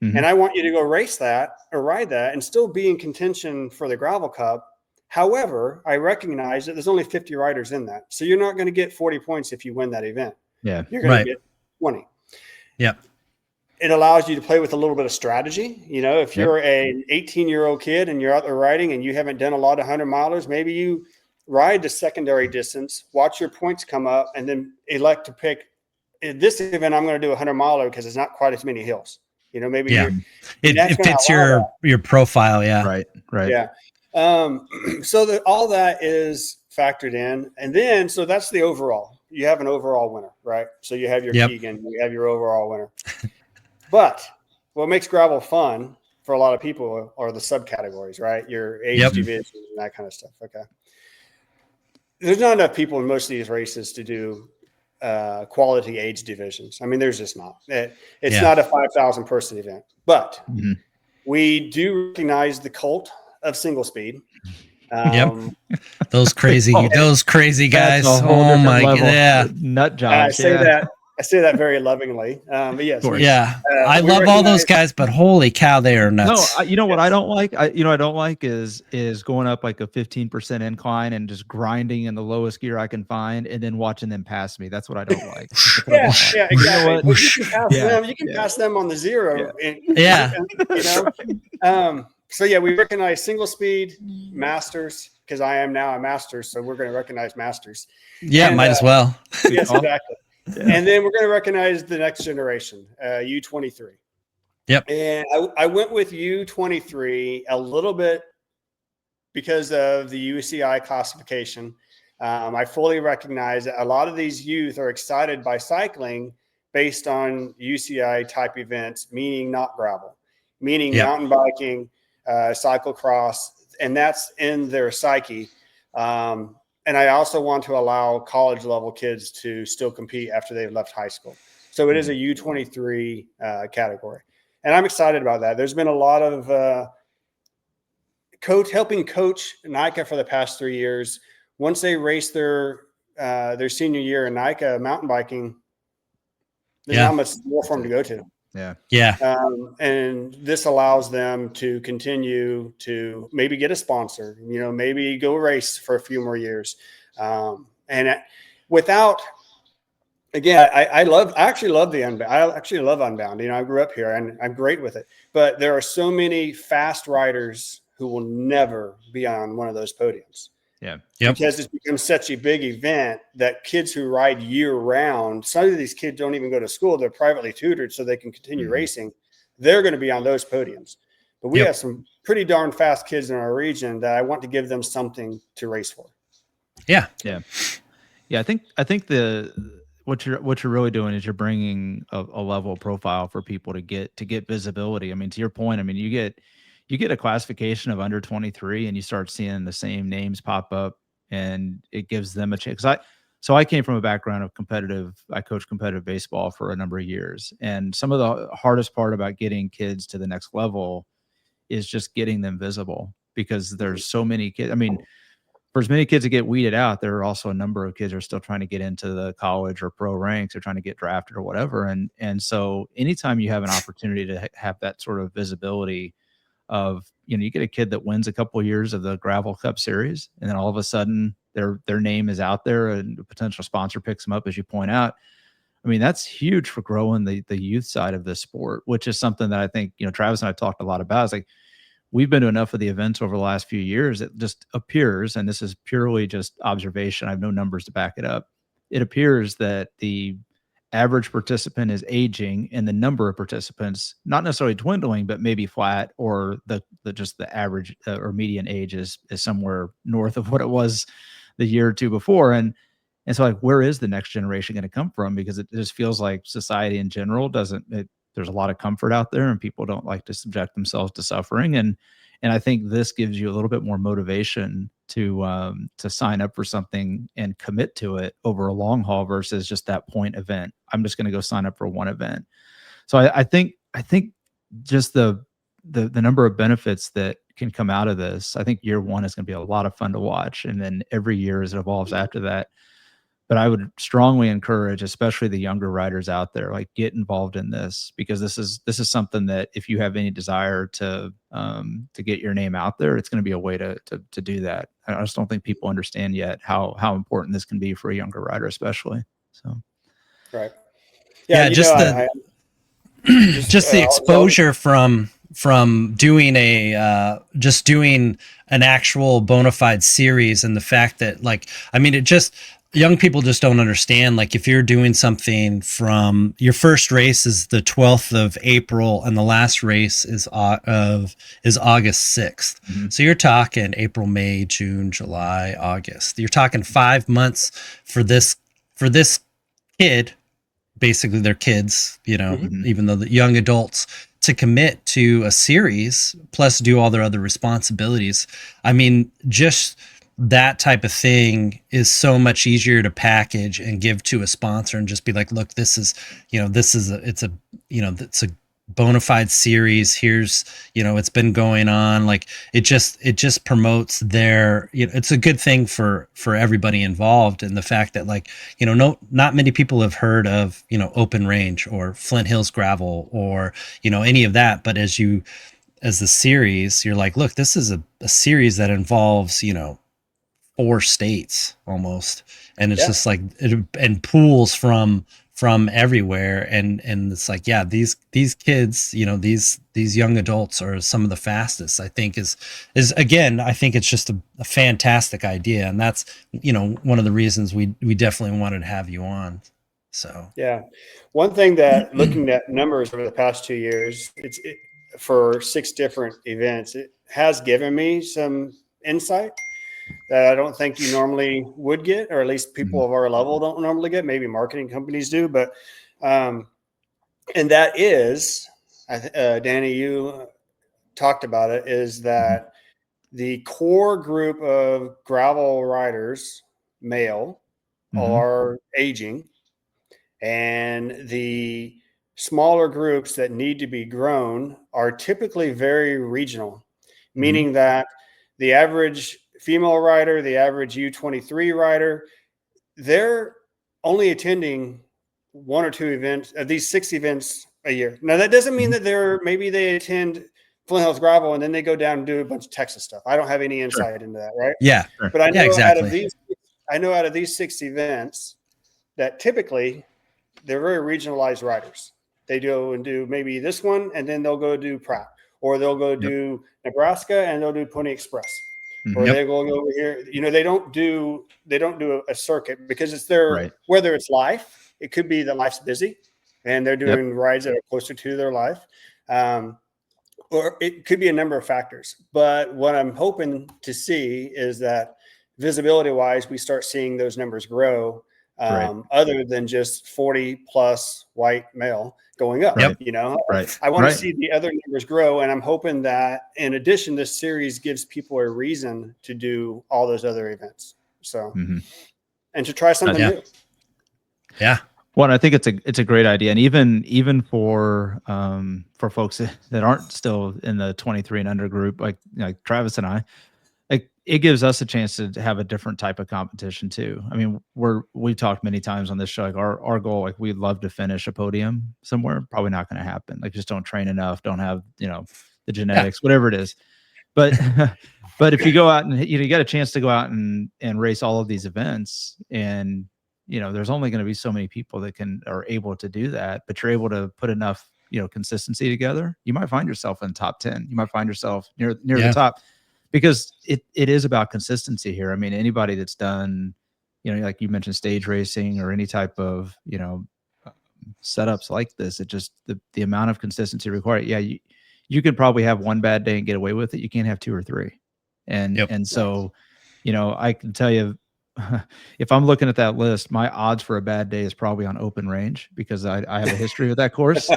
And I want you to go race that or ride that and still be in contention for the Gravel Cup. However, I recognize that there's only 50 riders in that. So you're not going to get 40 points if you win that event. Yeah. You're going to get 20. Yeah. It allows you to play with a little bit of strategy. If you're an 18-year-old kid and you're out there riding and you haven't done a lot of 100-milers, maybe you ride the secondary distance, watch your points come up, and then elect to pick this event. I'm going to do a 100-miler because it's not quite as many hills. Maybe it fits your profile. Yeah. Right. Yeah. So all that is factored in. And then, so that's the overall. You have an overall winner, right? So you have your Keegan, you have your overall winner. But what makes gravel fun for a lot of people are the subcategories, right? Your age divisions and that kind of stuff. Okay. There's not enough people in most of these races to do quality age divisions. I mean, there's just not. It's not a 5,000 person event, but we do recognize the cult of single speed. Yep. Um, Those crazy Oh, guys. that's a whole Oh different my, level. yeah. Nut I jobs. say Yeah. that I say that very lovingly. But yes, course. Yeah. I we love all those recognize. guys, but holy cow, they are No, nuts. you know what I Yes. don't like? I don't like is going up like a 15% incline and just grinding in the lowest gear I can find and then watching them pass me. That's what I don't like. That's what I Yeah, don't like. yeah, You know exactly. what? But you can pass Yeah, them. You can yeah. pass them on the zero. And, Yeah. you know. So yeah, we recognize single speed masters because I am now a master, so we're going to recognize masters. Yeah, And, might as well. Yes, call. exactly. Yeah. And then we're going to recognize the next generation, U23. Yep. And I went with U23 a little bit because of the UCI classification. I fully recognize that a lot of these youth are excited by cycling based on UCI type events, meaning not gravel, meaning Yep. mountain biking, cyclocross, and that's in their psyche. And I also want to allow college level kids to still compete after they've left high school. So it is a U23 category. And I'm excited about that. There's been a lot of helping coach NICA for the past 3 years. Once they race their senior year in NICA mountain biking, there's not much more for them to go to. Yeah. Yeah. And this allows them to continue to maybe get a sponsor, maybe go race for a few more years. And without, again, I actually love the Unbound. I actually love Unbound. I grew up here and I'm great with it, but there are so many fast riders who will never be on one of those podiums. Yeah. Yep. Because it's become such a big event that kids who ride year round, some of these kids don't even go to school. They're privately tutored so they can continue racing. They're going to be on those podiums. But we have some pretty darn fast kids in our region that I want to give them something to race for. Yeah. Yeah. Yeah. I think what you're really doing is you're bringing a level profile for people to get visibility. I mean, to your point, I mean, you get a classification of under 23 and you start seeing the same names pop up and it gives them a chance. So I came from a background of I coached competitive baseball for a number of years. And some of the hardest part about getting kids to the next level is just getting them visible because there's so many kids. I mean, for as many kids that get weeded out, there are also a number of kids who are still trying to get into the college or pro ranks or trying to get drafted or whatever. And so anytime you have an opportunity to have that sort of visibility of, you get a kid that wins a couple of years of the Gravel Cup series, and then all of a sudden their name is out there and a potential sponsor picks them up, as you point out. I mean, that's huge for growing the youth side of the sport, which is something that I think, Travis and I talked a lot about. It's like, we've been to enough of the events over the last few years. It just appears, and this is purely just observation, I have no numbers to back it up. It appears that the average participant is aging and the number of participants, not necessarily dwindling, but maybe flat, or the average or median age is somewhere north of what it was the year or two before. And so like, where is the next generation going to come from? Because it just feels like society in general there's a lot of comfort out there and people don't like to subject themselves to suffering. And I think this gives you a little bit more motivation to sign up for something and commit to it over a long haul versus just that point event. I'm just going to go sign up for one event. So I think just the number of benefits that can come out of this, I think year one is going to be a lot of fun to watch. And then every year as it evolves after that. But I would strongly encourage, especially the younger riders out there, like, get involved in this, because this is something that if you have any desire to get your name out there, it's going to be a way to do that. I just don't think people understand yet how important this can be for a younger rider, especially. So, Right. Yeah. Just the exposure from doing doing an actual bona fide series, and the fact that, like, I mean, it just, young people just don't understand. Like, if you're doing something from your first race is the 12th of April and the last race is August 6th. Mm-hmm. So you're talking April, May, June, July, August. You're talking 5 months for this kid, basically they're kids, even though the young adults, to commit to a series plus do all their other responsibilities. I mean, just that type of thing is so much easier to package and give to a sponsor and just be like, look, it's a bona fide series. Here's, it's been going on. Like it just promotes their, it's a good thing for everybody involved. And the fact that like, not many people have heard of, Open Range or Flint Hills Gravel or, any of that. But as the series, you're like, look, this is a series that involves, 4 states almost, and it's just like and pools from everywhere, and it's like, yeah, these kids, these young adults are some of the fastest. I think is again, I think it's just a fantastic idea, and that's one of the reasons we definitely wanted to have you on. So yeah, one thing that looking at numbers over the past 2 years, for 6 different events, it has given me some insight that I don't think you normally would get, or at least people of our level don't normally get. Maybe marketing companies do, but and that is, Danny, you talked about it, is that the core group of gravel riders, male, are aging, and the smaller groups that need to be grown are typically very regional, meaning that the average female rider, the average U23 rider, they're only attending 1 or 2 events of these 6 events a year. Now, that doesn't mean that maybe they attend Flint Hills Gravel and then they go down and do a bunch of Texas stuff. I don't have any insight into that, right? Yeah. But I know exactly. out of these 6 events that typically they're very regionalized riders. They do maybe this one, and then they'll go do Pratt, or they'll go do Nebraska, and they'll do Pony Express. Or they're going over here. They don't do a circuit because it's their whether it's life. It could be that life's busy, and they're doing rides that are closer to their life, or it could be a number of factors. But what I'm hoping to see is that visibility-wise, we start seeing those numbers grow, other than just 40 plus white male going up. I want to see the other numbers grow, and I'm hoping that in addition, this series gives people a reason to do all those other events. So and to try something new. Yeah. Well, I think it's a great idea, and even for folks that aren't still in the 23 and under group, like Travis and I, like it gives us a chance to have a different type of competition too. I mean, we talked many times on this show, like our goal, like we'd love to finish a podium somewhere. Probably not going to happen. Like just don't train enough, don't have the genetics, whatever it is. But but if you go out and you get a chance to go out and race all of these events, and there's only going to be so many people that are able to do that, but you're able to put enough consistency together, you might find yourself in top 10. You might find yourself near the top. Because it is about consistency here. I mean, anybody that's done, like you mentioned, stage racing or any type of, setups like this, it just the amount of consistency required. Yeah, you could probably have one bad day and get away with it. You can't have 2 or 3. And so, I can tell you, if I'm looking at that list, my odds for a bad day is probably on Open Range because I have a history with that course.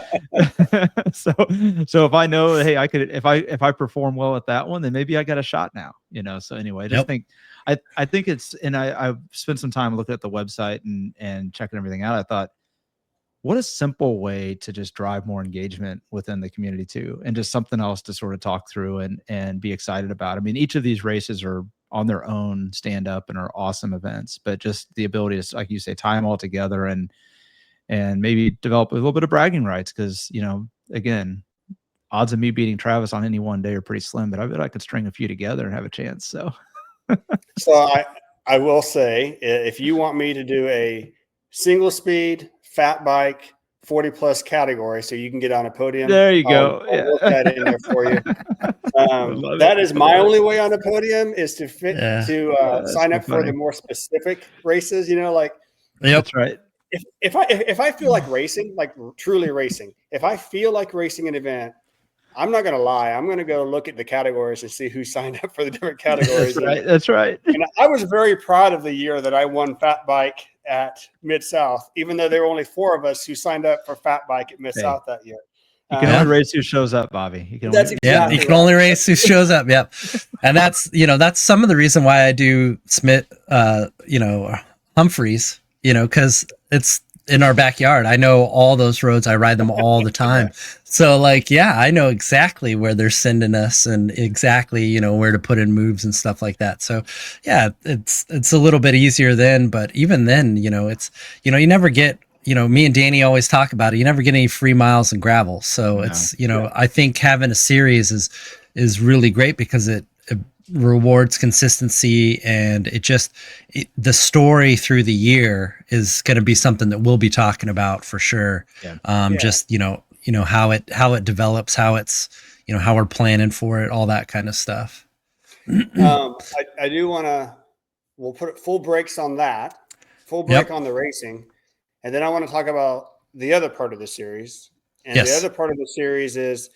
So if I know, hey, I could, if I perform well at that one, then maybe I got a shot now, So anyway, I just think, I think it's, and I've spent some time looking at the website and checking everything out. I thought, what a simple way to just drive more engagement within the community too. And just something else to sort of talk through and be excited about. I mean, each of these races are on their own stand up and are awesome events, but just the ability to, like you say, tie them all together and maybe develop a little bit of bragging rights. Cause again, odds of me beating Travis on any one day are pretty slim, but I bet I could string a few together and have a chance. So I will say, if you want me to do a single speed fat bike 40 plus category, so you can get on a podium, there you go. I'll work that in there for you. That is my only way on a podium is to sign up for the more specific races. That's right. If I feel like racing, like truly racing, if I feel like racing an event, I'm not going to lie. I'm going to go look at the categories and see who signed up for the different categories. That's right. And I was very proud of the year that I won fat bike at Mid-South, even though there were only 4 of us who signed up for fat bike at Mid-South that year. You can only race who shows up, Bobby. You can only race who shows up. Yep. And that's some of the reason why I do Smith, Humphreys, because it's in our backyard. I know all those roads. I ride them all the time. So like, yeah, I know exactly where they're sending us and exactly, you know, where to put in moves and stuff like that. So yeah, it's a little bit easier then, but even then, you know, it's, you know, you never get, you know, me and Danny always talk about it. You never get any free miles in gravel. So it's, you know, I think having a series is really great because it rewards consistency, and the story through the year is going to be something that we'll be talking about for sure. Just, you know, how it develops, how it's, you know, how we're planning for it, all that kind of stuff. I do want to, we'll put full brakes on that, full break on the racing. And then I want to talk about the other part of the series. And the other part of the series is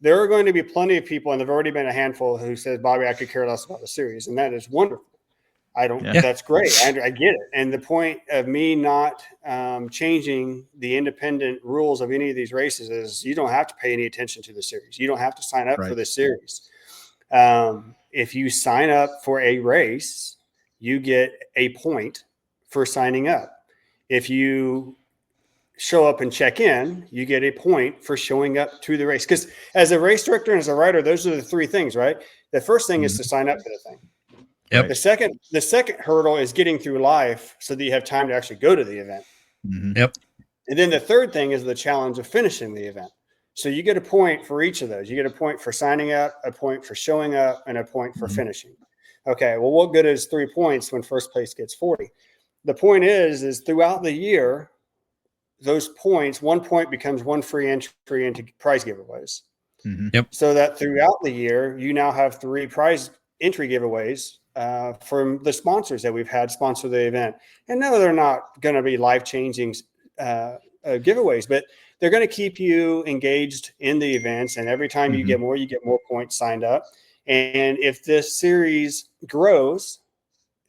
there are going to be plenty of people, and there've already been a handful who says, Bobby, I could care less about the series. And that is wonderful. That's great. I get it. And the point of me not changing the independent rules of any of these races is you don't have to pay any attention to the series. You don't have to sign up for the series. If you sign up for a race, you get a point for signing up. If you show up and check in, you get a point for showing up to the race. Because as a race director and as a rider, those are the three things, right? The first thing is to sign up for the thing. The second hurdle is getting through life so that you have time to actually go to the event. And then the third thing is the challenge of finishing the event. So you get a point for each of those. You get a point for signing up, a point for showing up, and a point for finishing. Okay, well, what good is 3 points when first place gets 40? The point is throughout the year, those points, 1 point becomes one free entry into prize giveaways. So that throughout the year, you now have 3 prize entry giveaways from the sponsors that we've had sponsor the event. And no, they're not going to be life-changing giveaways, but they're going to keep you engaged in the events. And every time you get more points signed up. And if this series grows,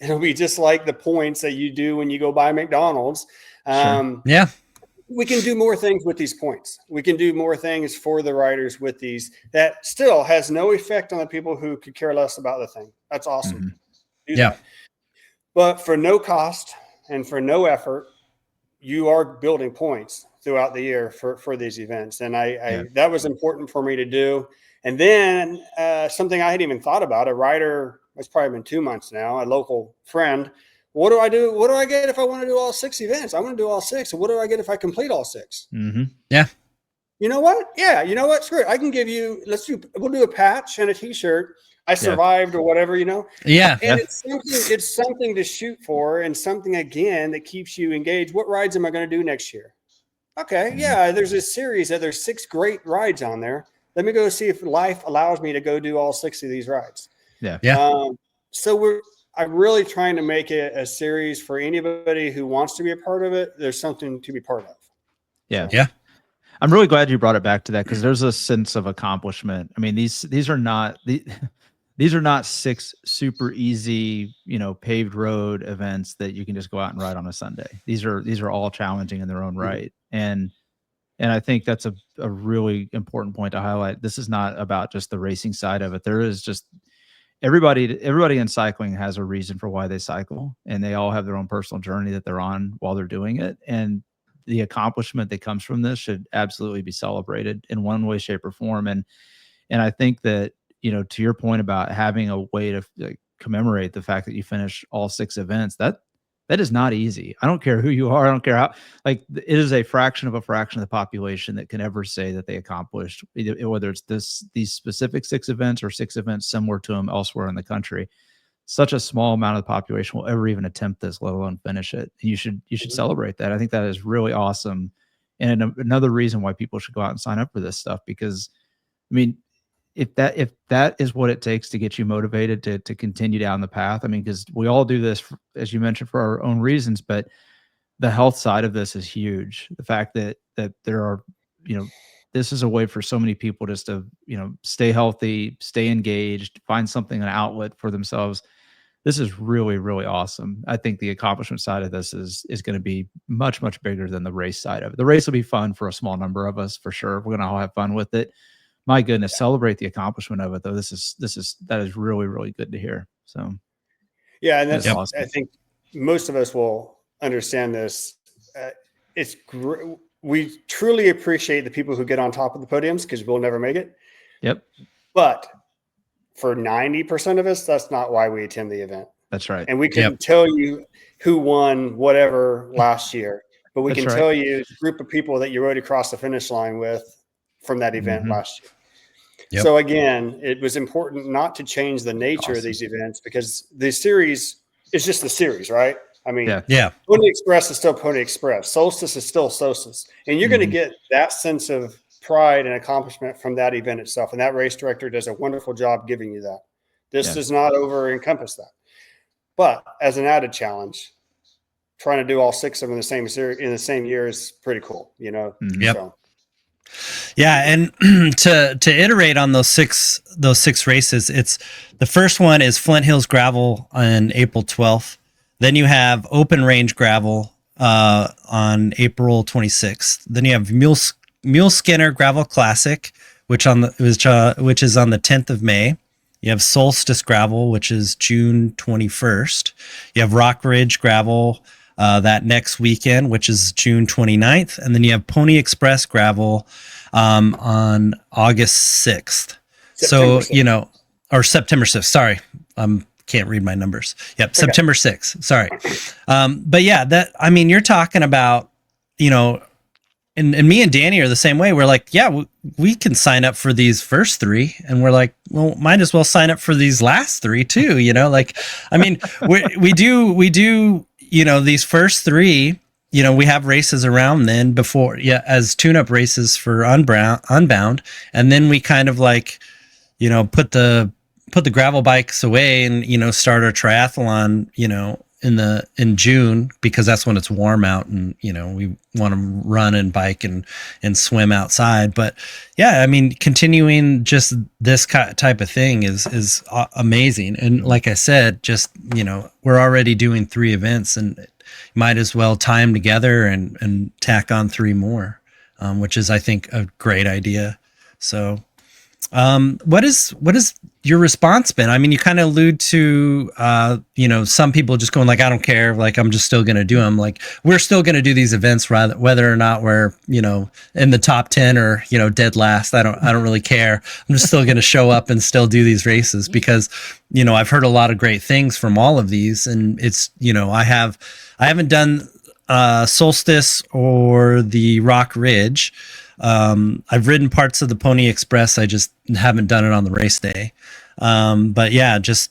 it'll be just like the points that you do when you go buy McDonald's. We can do more things with these points. We can do more things for the riders with these that still has no effect on the people who could care less about the thing. That's awesome. Do that. But for no cost and for no effort, you are building points throughout the year for these events. And that was important for me to do. And then something I hadn't even thought about, a rider, it's probably been 2 months now, a local friend. What do I do? What do I get if I want to do all 6 events? I want to do all 6. And what do I get if I complete all 6? You know what? Yeah. You know what? Screw it. I can give you, we'll do a patch and a t-shirt. I survived or whatever, you know? And it's something to shoot for and something, again, that keeps you engaged. What rides am I going to do next year? Okay. There's a series that there's 6 great rides on there. Let me go see if life allows me to go do all 6 of these rides. So I'm really trying to make it a series for anybody who wants to be a part of it. There's something to be part of. I'm really glad you brought it back to that because there's a sense of accomplishment. I mean, these are not 6 super easy, you know, paved road events that you can just go out and ride on a Sunday. These are all challenging in their own right. And I think that's a really important point to highlight. This is not about just the racing side of it. There is just everybody in cycling has a reason for why they cycle, and they all have their own personal journey that they're on while they're doing it. And the accomplishment that comes from this should absolutely be celebrated in one way, shape, or form. And I think that, you know, to your point about having a way to commemorate the fact that you finish all 6 events, that is not easy. I don't care who you are. I don't care how, like, it is a fraction of the population that can ever say that they accomplished, whether it's these specific 6 events or 6 events similar to them elsewhere in the country. Such a small amount of the population will ever even attempt this, let alone finish it. And you should celebrate that. I think that is really awesome. And another reason why people should go out and sign up for this stuff, because I mean, if that is what it takes to get you motivated to continue down the path, I mean, because we all do this, as you mentioned, for our own reasons, but the health side of this is huge. The fact that there are, you know, this is a way for so many people just to, you know, stay healthy, stay engaged, find something, an outlet for themselves. This is really, really awesome. I think the accomplishment side of this is going to be much, much bigger than the race side of it. The race will be fun for a small number of us, for sure. We're going to all have fun with it. My goodness, celebrate the accomplishment of it, though. That is really, really good to hear. So, yeah, and that's awesome. I think most of us will understand this. we truly appreciate the people who get on top of the podiums because we'll never make it. Yep. But for 90% of us, that's not why we attend the event. That's right. And we can tell you who won whatever last year, but we That's can right. tell you the group of people that you rode across the finish line with from that event last year. Yep. So again, it was important not to change the nature of these events because the series is just the series, right? I mean, Pony Express is still Pony Express. Solstice is still Solstice. And you're going to get that sense of pride and accomplishment from that event itself. And that race director does a wonderful job giving you that. This does not over encompass that. But as an added challenge, trying to do all 6 of them in the same series in the same year is pretty cool, you know? Yep. So. Yeah, and to iterate on those six races, it's the first one is Flint Hills Gravel on April 12th. Then you have Open Range Gravel on April 26th. Then you have Muleskinner Gravel Classic, which is on the 10th of May. You have Solstice Gravel, which is June 21st. You have Rock Ridge Gravel that next weekend, which is June 29th. And then you have Pony Express Gravel on August 6th. September 6th. Or September 6th. Sorry. Can't read my numbers. Yep. Okay. September 6th. Sorry. But yeah, you're talking about, and me and Danny are the same way. We're like, yeah, we can sign up for these first 3. And we're like, well, might as well sign up for these last 3 too. We do, these first 3, we have races around then before, as tune-up races for Unbound. And then we kind of put the gravel bikes away and, start our triathlon, in June, because that's when it's warm out and, we want to run and bike and swim outside. But yeah, continuing just this type of thing is amazing. And like I said, just, we're already doing 3 events and might as well tie them together and tack on 3 more, which is, I think, a great idea. So, what is your response been? You kind of allude to, some people just going like, I don't care. Like, I'm just still going to do them. Like, we're still going to do these events whether or not we're, in the top 10 or, dead last. I don't really care. I'm just still going to show up and still do these races because, I've heard a lot of great things from all of these. And it's, I haven't done, Solstice or the Rock Ridge. I've ridden parts of the Pony Express. I just haven't done it on the race day. But yeah, just,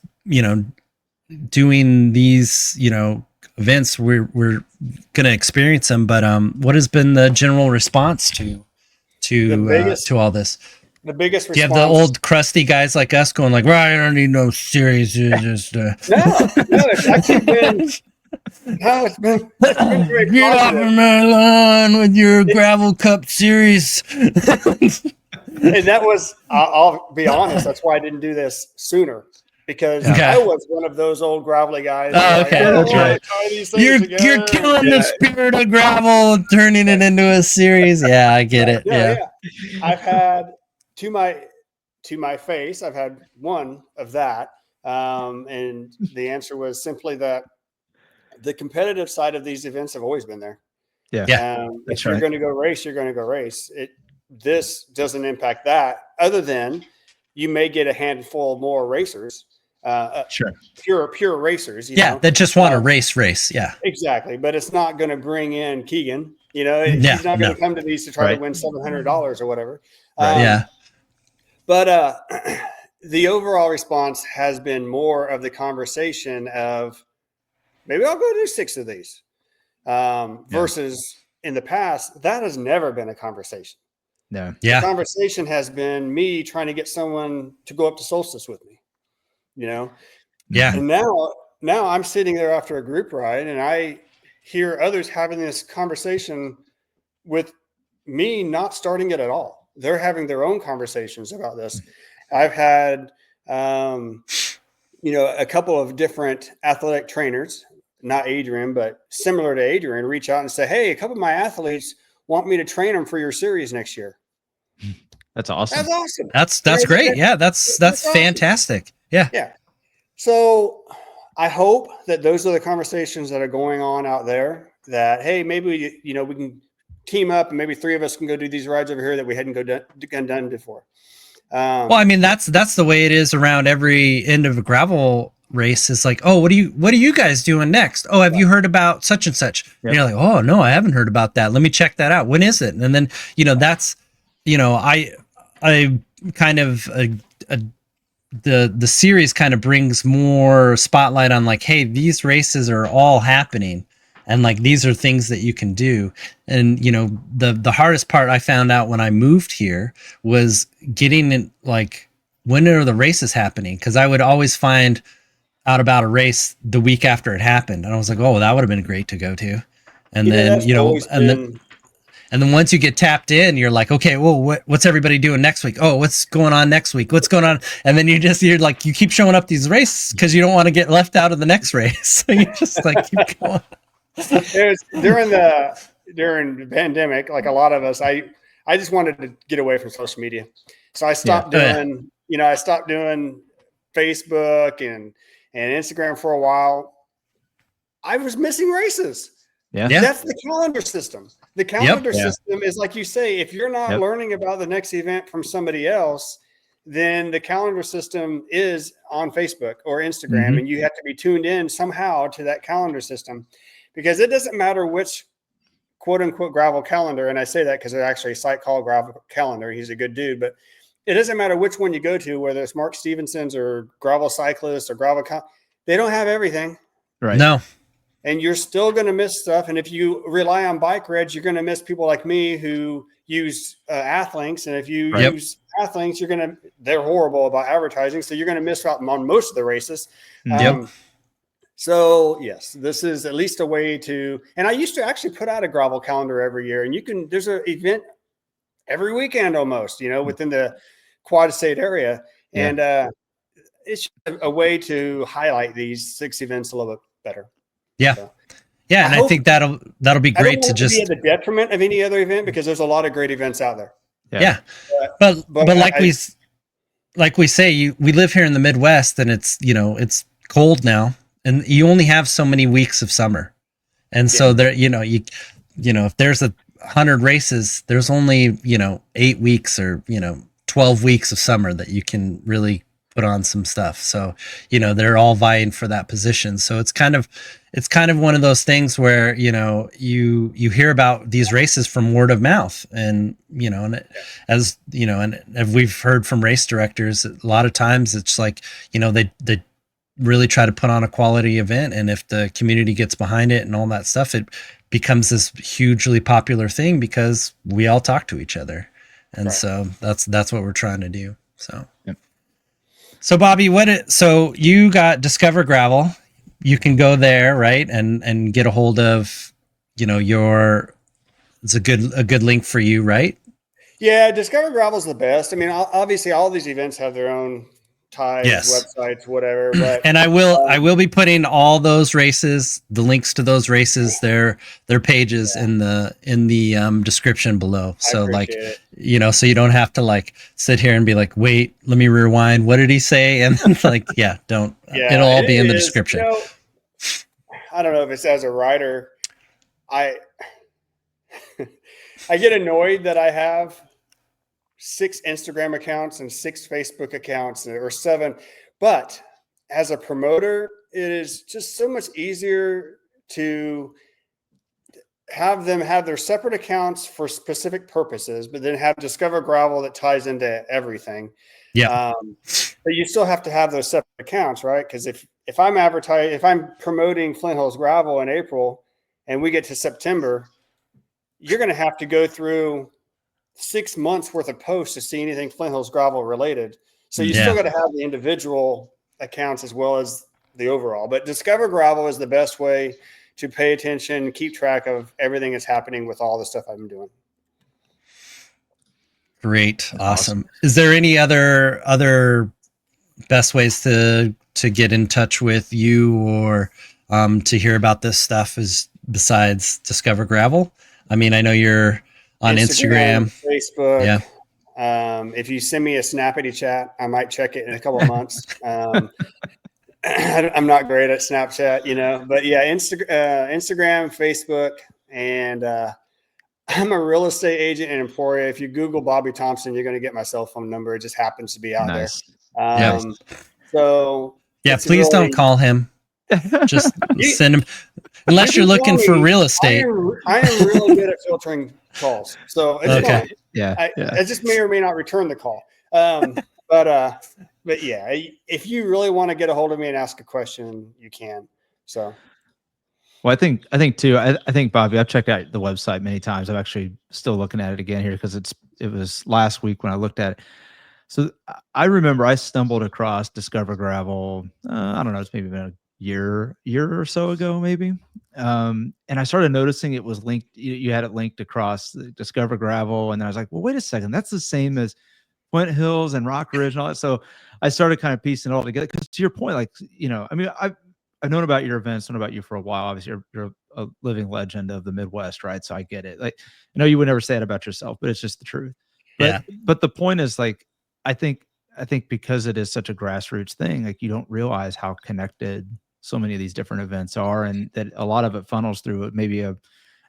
doing these, events, we're going to experience them. But, what has been the general response to all this? The biggest response. Do you have the old crusty guys like us going like, well, I don't need no series. Just, No, it's actually been, it's been great. Get off of my lawn with your gravel cup series. And that was, I'll be honest, that's why I didn't do this sooner, because I was one of those old gravelly guys. Oh, okay. That's right. You're killing the spirit of gravel and turning it into a series. Yeah, I get it. Yeah. I've had, to my face, I've had one of that. And the answer was simply that the competitive side of these events have always been there. Yeah. If you're going to go race, you're going to go race. This doesn't impact that, other than you may get a handful more racers, pure racers. You know? That just want to race. Yeah, exactly. But it's not going to bring in Keegan. He's not going to come to these to try to win $700 or whatever. But the overall response has been more of the conversation of maybe I'll go do 6 of these versus in the past, that has never been a conversation. No. The conversation has been me trying to get someone to go up to Solstice with me, Yeah. And now I'm sitting there after a group ride and I hear others having this conversation with me not starting it at all. They're having their own conversations about this. I've had, a couple of different athletic trainers, not Adrian, but similar to Adrian, reach out and say, hey, a couple of my athletes want me to train them for your series next year. That's awesome. That's awesome. That's great. Yeah, that's fantastic. Awesome. Yeah. So I hope that those are the conversations that are going on out there. that, hey, maybe we can team up and maybe 3 of us can go do these rides over here that we hadn't done before. Well, I mean, that's the way it is around every end of a gravel race. It's like, oh, what are you guys doing next? Oh, have you heard about such and such? Yep. And you're like, oh no, I haven't heard about that. Let me check that out. When is it? And then that's I kind of the series kind of brings more spotlight on like, hey, these races are all happening. And like, these are things that you can do. And, the hardest part I found out when I moved here was getting in, like, when are the races happening? Cause I would always find out about a race the week after it happened. And I was like, oh, that would have been great to go to. And then, and then once you get tapped in, you're like, okay, well, what's everybody doing next week? Oh, what's going on next week? What's going on? And then you're like, you keep showing up these races because you don't want to get left out of the next race. So you just like keep going. During the pandemic, like a lot of us, I just wanted to get away from social media. So I stopped doing Facebook and Instagram for a while. I was missing races. Yeah. That's the calendar system. The calendar system is like you say, if you're not learning about the next event from somebody else, then the calendar system is on Facebook or Instagram, and you have to be tuned in somehow to that calendar system, because it doesn't matter which quote unquote gravel calendar. And I say that because there's actually a site called Gravel Calendar. He's a good dude, but it doesn't matter which one you go to, whether it's Mark Stevenson's or Gravel Cyclist or they don't have everything. Right. No. And you're still going to miss stuff. And if you rely on bike reds, you're going to miss people like me who use Athlinks. And if you use Athlinks, they're horrible about advertising. So you're going to miss out on most of the races. So yes, this is at least a way to, and I used to actually put out a gravel calendar every year, and there's an event every weekend almost, within the Quad State area. And it's a way to highlight these 6 events a little bit better. Yeah. So, and I think that'll be great to just be at the detriment of any other event, because there's a lot of great events out there. Yeah. But like we say, we live here in the Midwest, and it's, it's cold now, and you only have so many weeks of summer. And so there, if there's 100 races, there's only, 8 weeks or, 12 weeks of summer that you can really put on some stuff. So, they're all vying for that position. So it's kind of one of those things where, you hear about these races from word of mouth, and, and as we've heard from race directors, a lot of times it's like, they really try to put on a quality event. And if the community gets behind it and all that stuff, it becomes this hugely popular thing because we all talk to each other. And so that's what we're trying to do. So, So Bobby, so you got Discover Gravel. You can go there, right, and get a hold of, it's a good link for you, right? Yeah, Discover Gravel is the best. I mean, obviously, all these events have their own ties, websites, whatever. But and I will be putting all those races, the links to those races, their pages in the description below. So like, so you don't have to like sit here and be like, wait, let me rewind. What did he say? And like, it'll all be in the description. I don't know if it's as a writer, I get annoyed that I have 6 Instagram accounts and 6 Facebook accounts, or 7. But as a promoter, it is just so much easier to have them have their separate accounts for specific purposes, but then have Discover Gravel that ties into everything. Yeah. But you still have to have those separate accounts, right? Because if I'm promoting Flint Hills Gravel in April and we get to September, you're going to have to go through 6 months worth of posts to see anything Flint Hills Gravel related. So you still got to have the individual accounts as well as the overall. But Discover Gravel is the best way to pay attention, keep track of everything that's happening with all the stuff I've been doing. Great. Awesome. Is there any other best ways to get in touch with you or to hear about this stuff besides Discover Gravel? I mean, I know you're on Instagram, Facebook. Yeah. If you send me a Snappity chat, I might check it in a couple of months. I'm not great at Snapchat, but yeah, Instagram, Facebook, and I'm a real estate agent in Emporia. If you Google Bobby Thompson, you're going to get my cell phone number. It just happens to be out Nice. there. So yeah, please don't call him. Just send him, unless you're looking for real estate. I am really good at filtering calls, so it's fine. Yeah, I just may or may not return the call. But yeah, if you really want to get a hold of me and ask a question, you can. So, well, I think too. I think Bobby, I've checked out the website many times. I'm actually still looking at it again here because it was last week when I looked at it. So I remember I stumbled across Discover Gravel. I don't know, it's maybe been a year or so ago, maybe. And I started noticing it was linked. You had it linked across Discover Gravel, and then I was like, well, wait a second, that's the same as Flint Hills and Rock Ridge and all that. So I started kind of piecing it all together. Because to your point, like, I mean, I've known about your events, known about you for a while. Obviously, you're a living legend of the Midwest, right? So I get it. Like, I know you would never say it about yourself, but it's just the truth. But the point is, like, I think because it is such a grassroots thing, like, you don't realize how connected so many of these different events are, and that a lot of it funnels through maybe a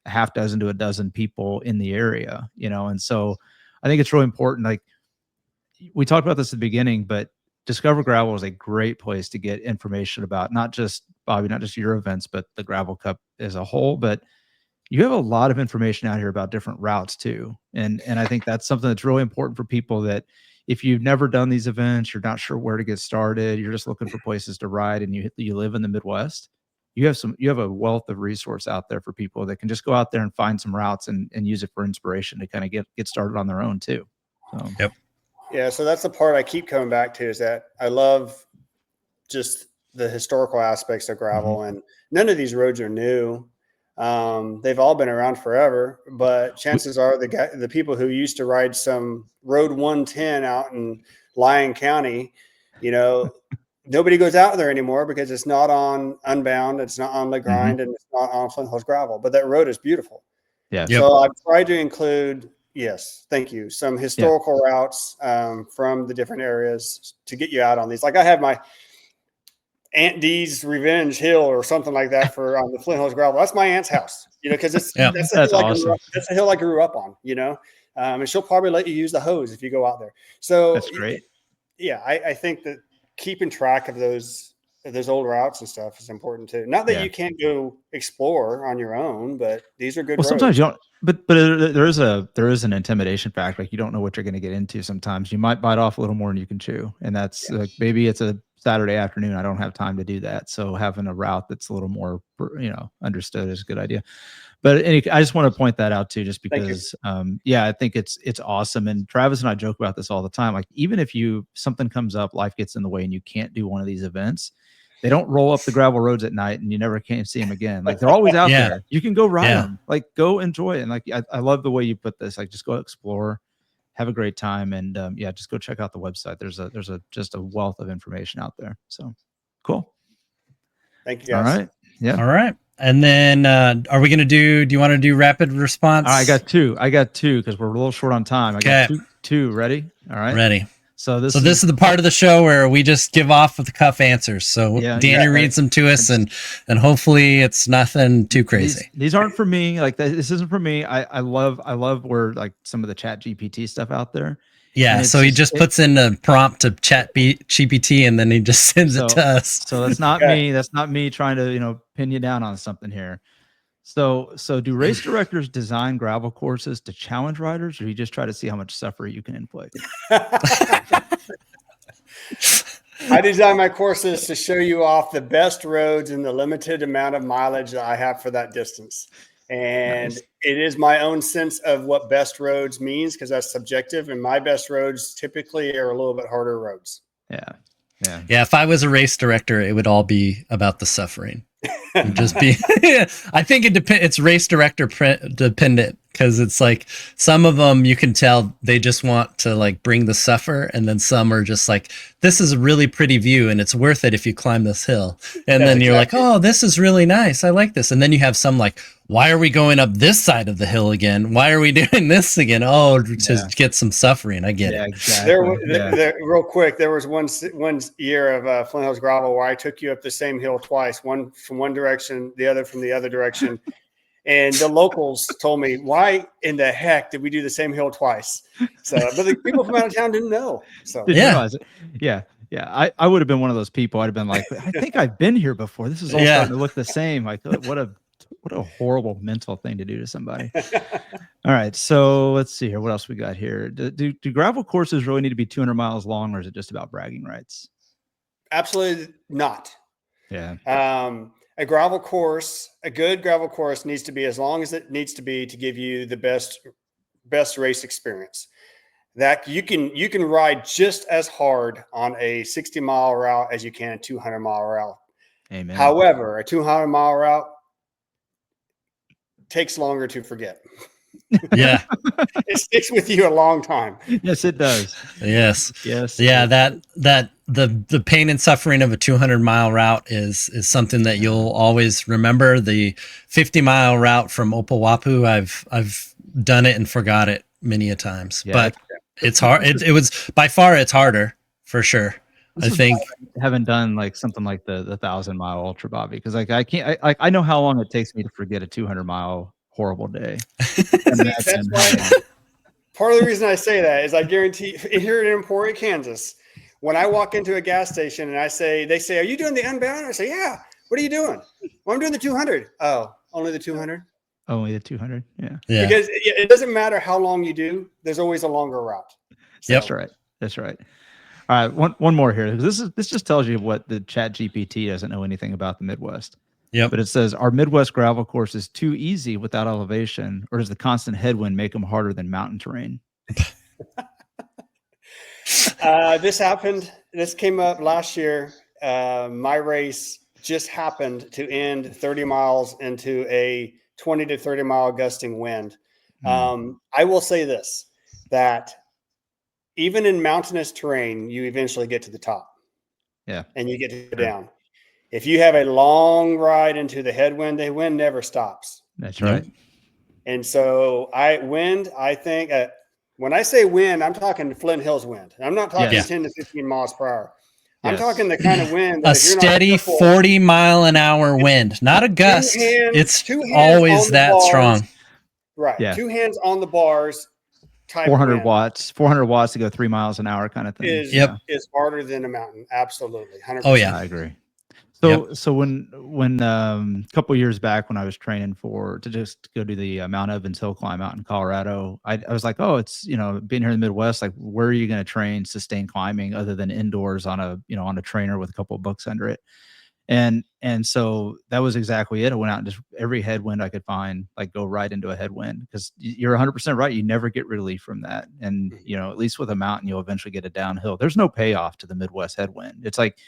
half dozen to a dozen people in the area, And so I think it's really important. Like, we talked about this at the beginning, but Discover Gravel is a great place to get information about not just Bobby, not just your events, but the Gravel Cup as a whole. But you have a lot of information out here about different routes too. And I think that's something that's really important for people, that if you've never done these events, you're not sure where to get started, you're just looking for places to ride, and you live in the Midwest, you have a wealth of resource out there for people that can just go out there and find some routes and use it for inspiration to kind of get started on their own too. So. Yep. Yeah, so that's the part I keep coming back to, is that I love just the historical aspects of gravel, and none of these roads are new. They've all been around forever, but chances are the people who used to ride some Road 110 out in Lyon County, nobody goes out there anymore because it's not on Unbound, it's not on the Grind, and it's not on Flint Hills Gravel. But that road is beautiful. Yeah. So I've tried to include. Yes, thank you. Some historical routes from the different areas to get you out on these. Like, I have my Aunt Dee's Revenge Hill or something like that for on the Flint Hills Gravel. That's my aunt's house, because it's that's awesome. That's a hill I grew up on, and she'll probably let you use the hose if you go out there. So that's great. Yeah, I think that keeping track of those old routes and stuff is important too. Not that you can't go explore on your own, but these are good roads. Sometimes you don't. But there is an intimidation factor. Like, you don't know what you're going to get into. Sometimes you might bite off a little more than you can chew, and that's like, maybe it's a Saturday afternoon. I don't have time to do that. So having a route that's a little more, understood is a good idea. But I just want to point that out too, just because, I think it's awesome. And Travis and I joke about this all the time. Like, even if something comes up, life gets in the way, and you can't do one of these events, they don't roll up the gravel roads at night and you never can see them again. Like, they're always out there. You can go ride them. Like, go enjoy it. And like, I love the way you put this. Like, just go explore, have a great time, and just go check out the website. There's just a wealth of information out there. So cool. Thank you, guys. All right. Yeah. All right. And then are we going to do you want to do rapid response? I got two because we're a little short on time. I got two. Ready? All right. Ready. So this is the part of the show where we just give off with the cuff answers. So Danny reads them to us, and hopefully it's nothing too crazy. These aren't for me. Like, this isn't for me. I love where, like, some of the Chat GPT stuff out there. Yeah. So he just puts in a prompt to Chat GPT, and then he just sends it to us. So that's not me. That's not me trying to pin you down on something here. So do race directors design gravel courses to challenge riders, or you just try to see how much suffering you can inflict? I design my courses to show you off the best roads and the limited amount of mileage that I have for that distance. And it is my own sense of what best roads means, because that's subjective. And my best roads typically are a little bit harder roads. Yeah. If I was a race director, it would all be about the suffering. It'd just be. I think it depends. It's race director dependent because it's like some of them you can tell they just want to like bring the suffer, and then some are just like, this is a really pretty view and it's worth it if you climb this hill. And That's then you're exactly- like, oh, this is really nice, I like this. And then you have some like, why are we going up this side of the hill again? Why are we doing this again? Oh, to get some suffering. I get it. Exactly. Real quick, there was one year of Flint Hills Gravel where I took you up the same hill twice, one from one direction, the other from the other direction. And the locals told me, why in the heck did we do the same hill twice? So, but the people from out of town didn't know. So, Didn't realize it. Yeah. I would have been one of those people. I'd have been like, I think I've been here before. This is all starting to look the same. Like, what a horrible mental thing to do to somebody. All right. So let's see here. What else we got here? Do gravel courses really need to be 200 miles long, or is it just about bragging rights? absolutely not. Yeah. A gravel course, a good gravel course needs to be as long as it needs to be to give you the best race experience. That you can ride just as hard on a 60-mile route as you can a 200-mile route. Amen. However, a 200-mile route takes longer to forget. Yeah. It sticks with you a long time. Yes, it does. Yes. Yes. Yeah. That the pain and suffering of a 200-mile route is something that you'll always remember. The 50-mile route from Opawapu, I've done it and forgot it many a times, but it's hard. It was by far it's harder for sure. I think haven't done like something like the 1,000-mile ultra, Bobby, because like I know how long it takes me to forget a 200-mile horrible day. That's why part of the reason I say that is I guarantee here in Emporia, Kansas, when I walk into a gas station and they say, are you doing the Unbound? I say, yeah. What are you doing? Well, I'm doing the 200. Oh, only the 200? Only the 200. Yeah. Because it doesn't matter how long you do. There's always a longer route. So. Yep. That's right. That's right. All right. One more here. This just tells you what the Chat GPT doesn't know anything about the Midwest. Yeah. But it says, are Midwest gravel courses too easy without elevation, or does the constant headwind make them harder than mountain terrain? This came up last year. My race just happened to end 30 miles into a 20 to 30 mile gusting wind. I will say this, that even in mountainous terrain, you eventually get to the top. Yeah. And you get to go down. If you have a long ride into the headwind, the wind never stops. That's right. And so I think when I say wind, I'm talking Flint Hills wind. I'm not talking 10 to 15 miles per hour. I'm talking the kind of wind. A steady 40-mile-an-hour wind, not a gust. It's always that bars, strong. Right. Yeah. 2 hands on the bars. 400 watts to go 3 miles an hour kind of thing. Is harder than a mountain. Absolutely. 100%. Oh yeah. I agree. So when a couple years back when I was training to just go do the Mount Evans hill climb out in Colorado, I was like, oh, it's, being here in the Midwest, like where are you going to train sustained climbing other than indoors on a trainer with a couple of books under it? And so that was exactly it. I went out and just every headwind I could find, like go right into a headwind, because you're 100% right. You never get relief from that. And, at least with a mountain, you'll eventually get a downhill. There's no payoff to the Midwest headwind. It's like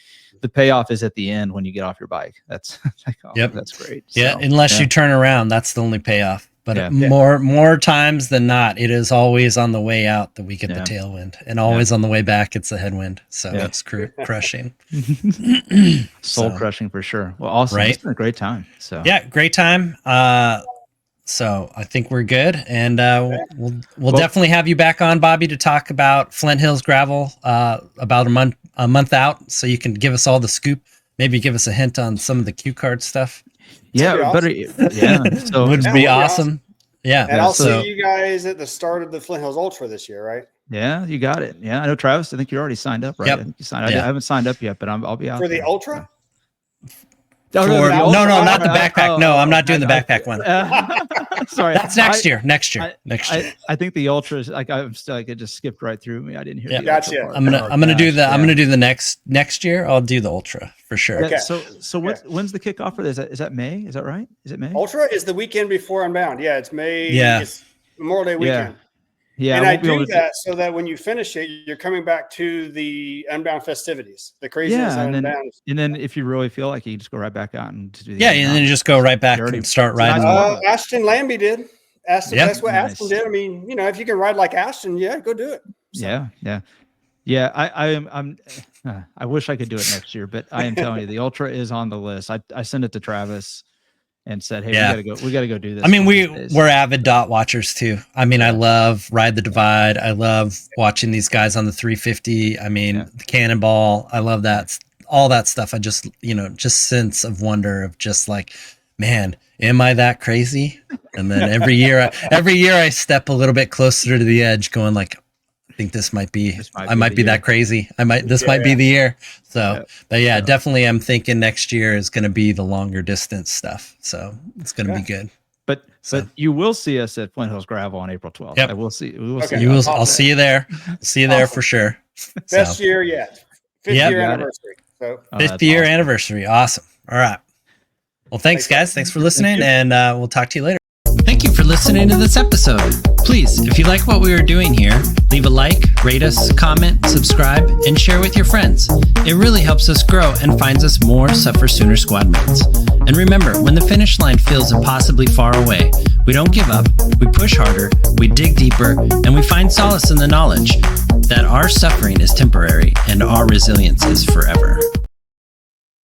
the payoff is at the end when you get off your bike. That's like, that's great. Yeah. Unless you turn around, that's the only payoff. But more times than not, it is always on the way out that we get the tailwind, and always on the way back, it's the headwind. So it's crushing, soul crushing for sure. Well, awesome. Right? It's been a great time. So great time. So I think we're good, and we'll definitely have you back on, Bobby, to talk about Flint Hills Gravel about a month out, so you can give us all the scoop. Maybe give us a hint on some of the cue card stuff. Yeah, better. So would be awesome. Yeah, and I'll see you guys at the start of the Flint Hills Ultra this year, right? Yeah, you got it. Yeah, I know, Travis. I think you're already signed up, right? Yep. I think you signed. I haven't signed up yet, but I'll be out for there. the Ultra. No, not the backpack. No, I'm not doing the backpack one. Sorry, that's next year. Next year. I think the ultras. I'm still like it just skipped right through me. I didn't hear. Yeah. The Gotcha. part. I'm gonna do the next year. I'll do the ultra for sure. Okay. So when's the kickoff for this? Is that May? Is that right? Is it May? Ultra is the weekend before Unbound. Yeah, it's May. Yeah. It's Memorial Day weekend. Yeah, and I do that so that when you finish it, you're coming back to the Unbound festivities, the craziness of Unbound. And then if you really feel like you just go right back out and do the and then you just go right back and start riding. Ashton Lambie did. Ashton, Yeah. that's what Nice. Ashton did. I mean, if you can ride like Ashton, yeah, go do it. So. Yeah. I wish I could do it next year, but I am telling you, the Ultra is on the list. I sent it to Travis and said, "Hey, we gotta go do this." I mean, one of these days. we're avid dot watchers too. I mean, I love Ride the Divide. I love watching these guys on the 350. I mean, the Cannonball. I love that. All that stuff. I just, just sense of wonder of just like, man, am I that crazy? And then every year I step a little bit closer to the edge, going like, I think this might be that crazy. This might be the year. So, but definitely I'm thinking next year is going to be the longer distance stuff. So it's going to be good. But you will see us at Flint Hills Gravel on April 12th. Yep. We will see. I'll see you there. See you there for sure. Best year yet. Fifth year anniversary. So fifth year anniversary. Awesome. All right. Well, thanks guys. Thanks for listening, and we'll talk to you later. Thank you for listening to this episode. Please, if you like what we are doing here, leave a like, rate us, comment, subscribe, and share with your friends. It really helps us grow and finds us more Suffer Sooner squad mates. And remember, when the finish line feels impossibly far away, we don't give up, we push harder, we dig deeper, and we find solace in the knowledge that our suffering is temporary and our resilience is forever.